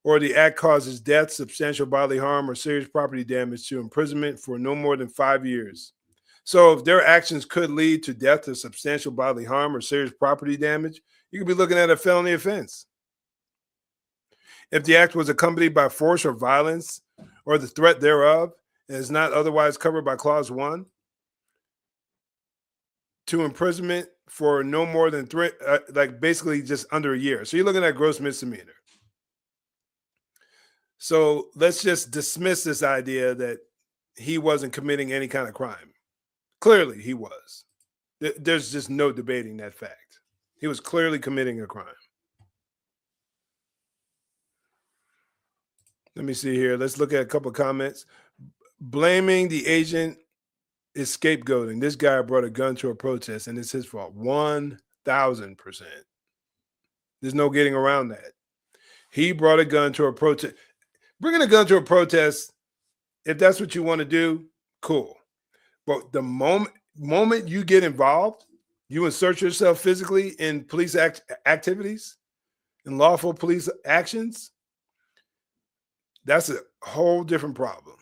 or the act causes death, substantial bodily harm, or serious property damage, to imprisonment for no more than 5 years. So if their actions could lead to death or substantial bodily harm or serious property damage, you could be looking at a felony offense. If the act was accompanied by force or violence or the threat thereof and is not otherwise covered by clause 1, to imprisonment for no more than basically just under a year. So you're looking at gross misdemeanor. So let's just dismiss this idea that he wasn't committing any kind of crime. Clearly he was. There's just no debating that fact. He was clearly committing a crime. Let me see here. Let's look at a couple of comments. Blaming the agent is scapegoating. This guy brought a gun to a protest and it's his fault. 1,000%. There's no getting around that. He brought a gun to a protest. Bringing a gun to a protest, if that's what you want to do, cool. But the moment you get involved, you insert yourself physically in police activities and lawful police actions, that's a whole different problem.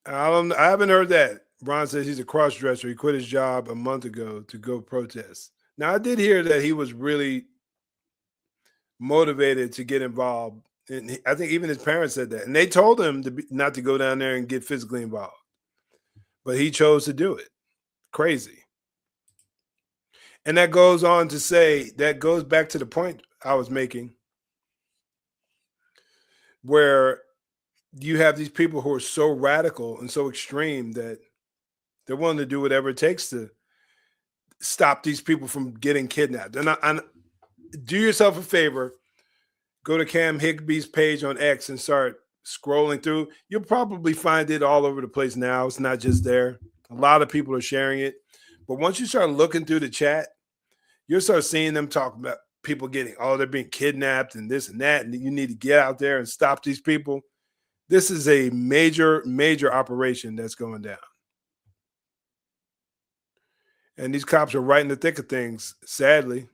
I haven't heard that. Ron says he's a cross-dresser. He quit his job a month ago to go protest. Now, I did hear that he was really motivated to get involved. And I think even his parents said that. And they told him not to go down there and get physically involved. But he chose to do it. Crazy. And that goes on to say, that goes back to the point I was making, where you have these people who are so radical and so extreme that they're willing to do whatever it takes to stop these people from getting kidnapped. And do yourself a favor, go to Cam Higbee's page on X and start scrolling through. You'll probably find it all over the place now. It's not just there. A lot of people are sharing it. But once you start looking through the chat, you'll start seeing them talk about people getting, they're being kidnapped and this and that, and you need to get out there and stop these people. This is a major, major operation that's going down. And these cops are right in the thick of things, sadly.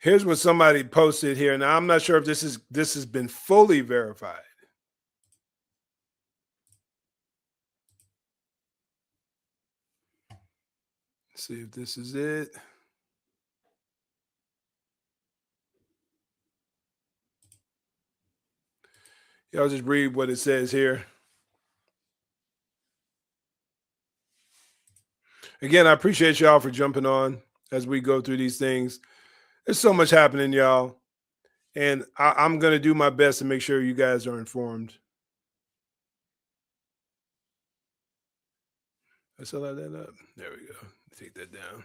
Here's what somebody posted here. Now, I'm not sure if this has been fully verified. Let's see if this is it. Y'all just read what it says here. Again, I appreciate y'all for jumping on as we go through these things. There's so much happening, y'all. And I'm going to do my best to make sure you guys are informed. Let's allow that up. There we go. Take that down.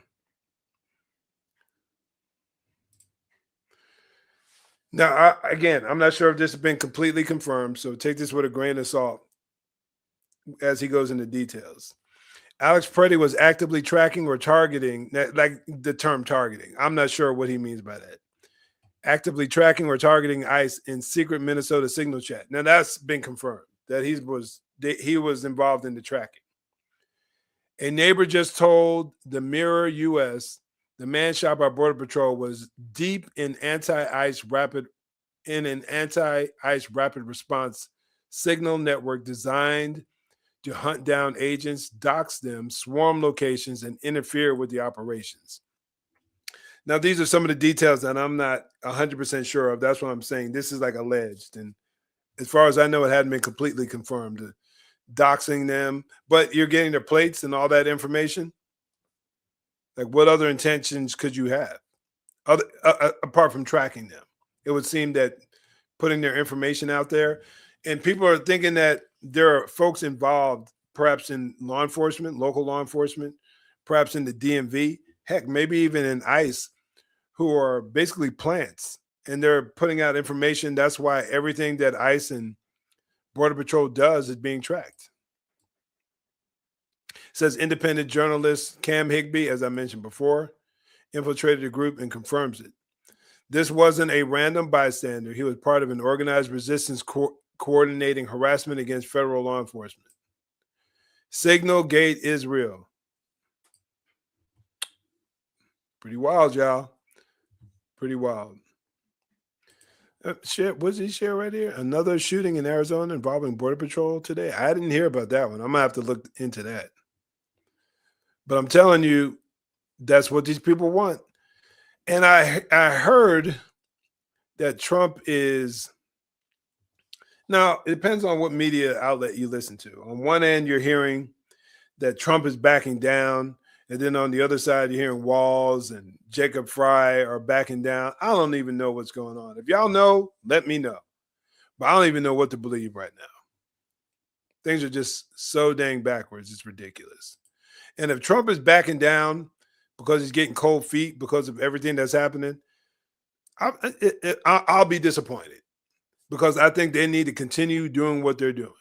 Now, again, I'm not sure if this has been completely confirmed, so take this with a grain of salt as he goes into details. Alex Pretti was actively tracking or targeting, like the term targeting. I'm not sure what he means by that. Actively tracking or targeting ICE in secret Minnesota signal chat. Now, that's been confirmed that he was involved in the tracking. A neighbor just told the Mirror US the man shot by Border Patrol was deep in an anti-ICE rapid response signal network designed to hunt down agents, dox them, swarm locations, and interfere with the operations. Now, these are some of the details that I'm not 100% sure of. That's what I'm saying. This is like alleged. And as far as I know, it hadn't been completely confirmed. Doxing them, but you're getting their plates and all that information. Like, what other intentions could you have apart from tracking them? It would seem that putting their information out there, and people are thinking that there are folks involved, perhaps in law enforcement, local law enforcement, perhaps in the DMV, heck, maybe even in ICE, who are basically plants, and they're putting out information. That's why everything that ICE and Border Patrol does is being tracked. Says independent journalist Cam Higbee, as I mentioned before, infiltrated the group and confirms it. This wasn't a random bystander. He was part of an organized resistance coordinating harassment against federal law enforcement. Signal Gate is real. Pretty wild, y'all. Pretty wild. What's he share right here? Another shooting in Arizona involving Border Patrol today. I didn't hear about that one. I'm going to have to look into that. But I'm telling you, that's what these people want. And I heard that Trump is, now it depends on what media outlet you listen to. On one end, you're hearing that Trump is backing down. And then on the other side, you're hearing Walls and Jacob Fry are backing down. I don't even know what's going on. If y'all know, let me know. But I don't even know what to believe right now. Things are just so dang backwards. It's ridiculous. And if Trump is backing down because he's getting cold feet because of everything that's happening, I'll be disappointed, because I think they need to continue doing what they're doing.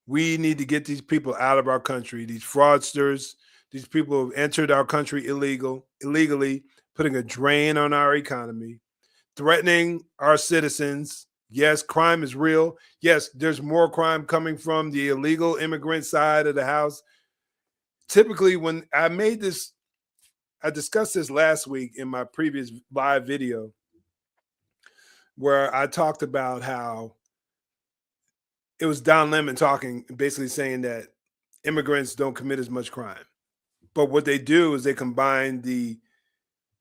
We need to get these people out of our country, these fraudsters, these people who have entered our country illegally, putting a drain on our economy, threatening our citizens. Yes, crime is real. Yes, there's more crime coming from the illegal immigrant side of the house. Typically, when I discussed this last week in my previous live video, where I talked about how it was Don Lemon talking, basically saying that immigrants don't commit as much crime. But what they do is they combine the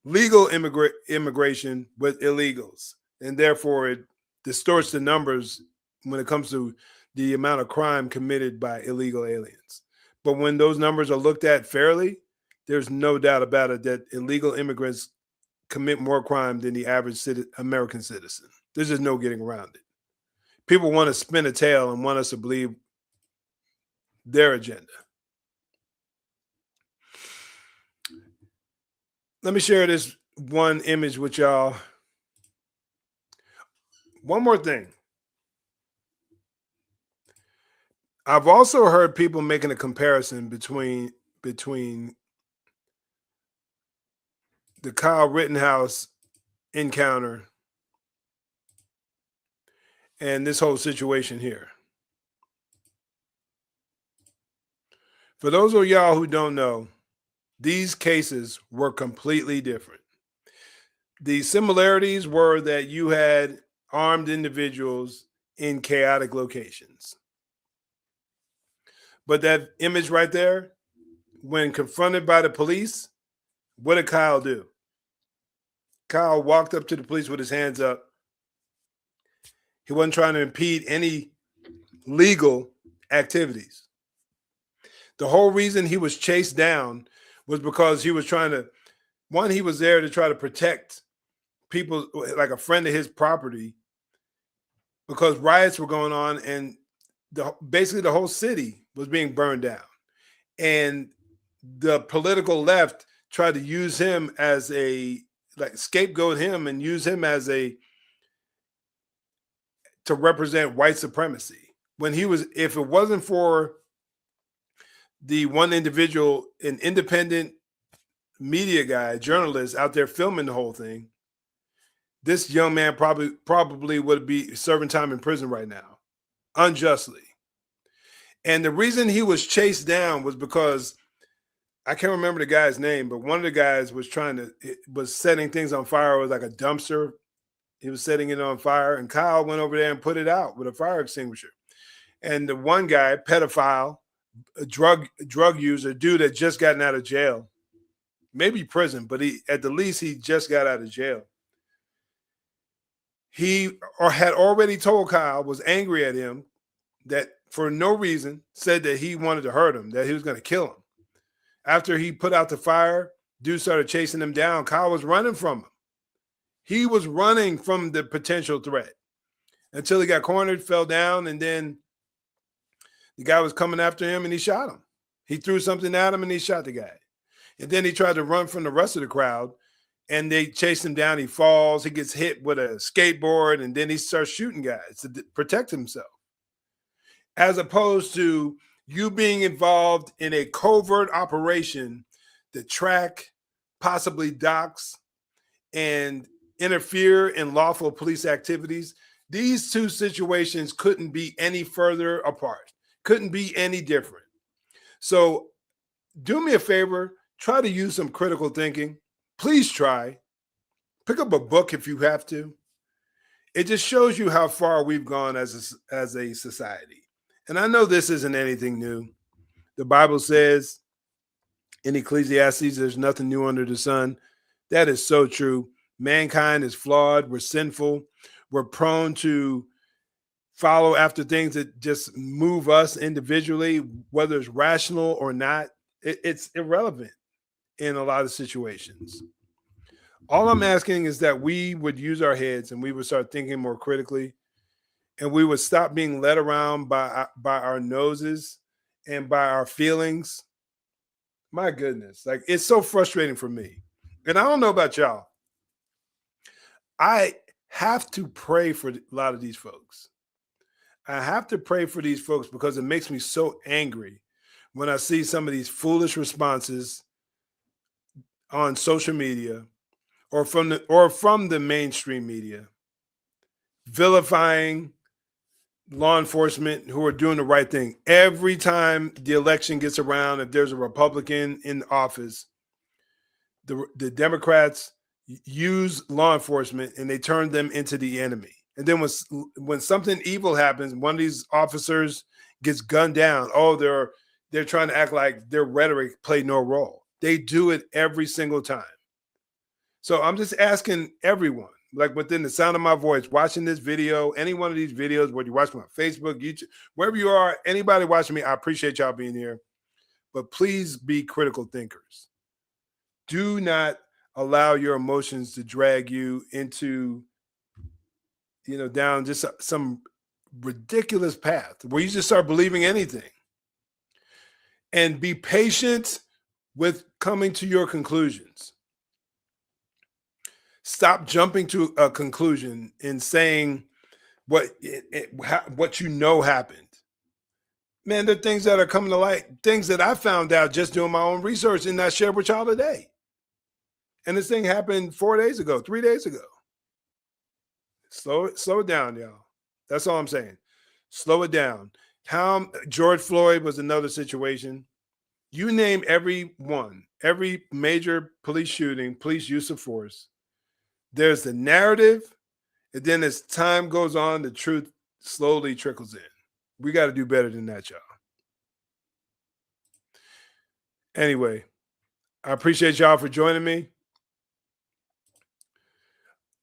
legal immigration with illegals, and therefore it distorts the numbers when it comes to the amount of crime committed by illegal aliens. But when those numbers are looked at fairly, there's no doubt about it that illegal immigrants commit more crime than the average American citizen. There's just no getting around it. People want to spin a tale and want us to believe their agenda. Let me share this one image with y'all. One more thing. I've also heard people making a comparison between the Kyle Rittenhouse encounter and this whole situation here. For those of y'all who don't know, these cases were completely different. The similarities were that you had armed individuals in chaotic locations. But that image right there, when confronted by the police, what did Kyle do? Kyle walked up to the police with his hands up. He wasn't trying to impede any legal activities. The whole reason he was chased down was because he was trying to, one, he was there to try to protect people, like a friend of his property, because riots were going on and basically the whole city was being burned down. And the political left tried to use him as scapegoat him and use him as a to represent white supremacy. When he was, if it wasn't for the one individual, an independent media guy, journalist out there filming the whole thing, this young man probably would be serving time in prison right now, unjustly. And the reason he was chased down was because I can't remember the guy's name, but one of the guys was setting things on fire. It was like a dumpster. He was setting it on fire, and Kyle went over there and put it out with a fire extinguisher. And the one guy, pedophile, a drug user, dude that just gotten out of jail, maybe prison, but at the least he just got out of jail. He had already told Kyle, was angry at him, that for no reason said that he wanted to hurt him, that he was going to kill him. After he put out the fire, dude started chasing him down. Kyle was running from him. He was running from the potential threat until he got cornered, fell down, and then the guy was coming after him and he shot him. He threw something at him and he shot the guy. And then he tried to run from the rest of the crowd and they chased him down. He falls, he gets hit with a skateboard, and then he starts shooting guys to protect himself. As opposed to you being involved in a covert operation to track, possibly dox, and interfere in lawful police activities. These two situations couldn't be any further apart, couldn't be any different. So do me a favor, try to use some critical thinking. Please try. Pick up a book if you have to. It just shows you how far we've gone as a society. And I know this isn't anything new. The Bible says in Ecclesiastes, there's nothing new under the sun. That is so true. Mankind is flawed. We're sinful. We're prone to follow after things that just move us individually, whether it's rational or not. It's irrelevant in a lot of situations. All I'm asking is that we would use our heads and we would start thinking more critically, and we would stop being led around by our noses and by our feelings. My goodness, like, it's so frustrating for me. And I don't know about y'all. I have to pray for a lot of these folks. I have to pray for these folks because it makes me so angry when I see some of these foolish responses on social media or from the mainstream media, vilifying law enforcement who are doing the right thing. Every time the election gets around, if there's a Republican in office, the Democrats use law enforcement and they turn them into the enemy. And then when something evil happens, one of these officers gets gunned down, they're trying to act like their rhetoric played no role. They do it every single time. So I'm just asking everyone, like within the sound of my voice, watching this video, any one of these videos, whether you're watching on Facebook, YouTube, wherever you are, anybody watching me, I appreciate y'all being here. But please be critical thinkers. Do not allow your emotions to drag you into, down just some ridiculous path where you just start believing anything. And be patient with coming to your conclusions. Stop jumping to a conclusion and saying what you know happened. Man, there are things that are coming to light, things that I found out just doing my own research and I shared with y'all today. And this thing happened 3 days ago. Slow it down, y'all. That's all I'm saying. Slow it down. George Floyd was another situation. You name every major police shooting, police use of force. There's the narrative, and then as time goes on, the truth slowly trickles in. We got to do better than that, y'all. Anyway, I appreciate y'all for joining me.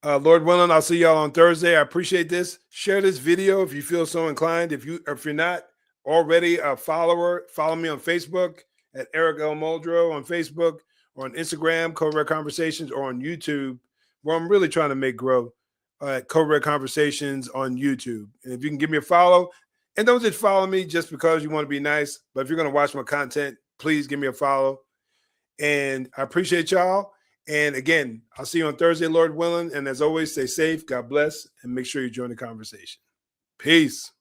Lord willing, I'll see y'all on Thursday. I appreciate this. Share this video if you feel so inclined. If you're not already a follower, follow me on Facebook at Eric L. Muldrow on Facebook, or on Instagram, Code Red Conversations, or on YouTube, where I'm really trying to make grow at Code Red Conversations on YouTube. And if you can give me a follow, and don't just follow me just because you want to be nice, but if you're going to watch my content, please give me a follow. And I appreciate y'all. And again, I'll see you on Thursday, Lord willing. And as always, stay safe, God bless, and make sure you join the conversation. Peace.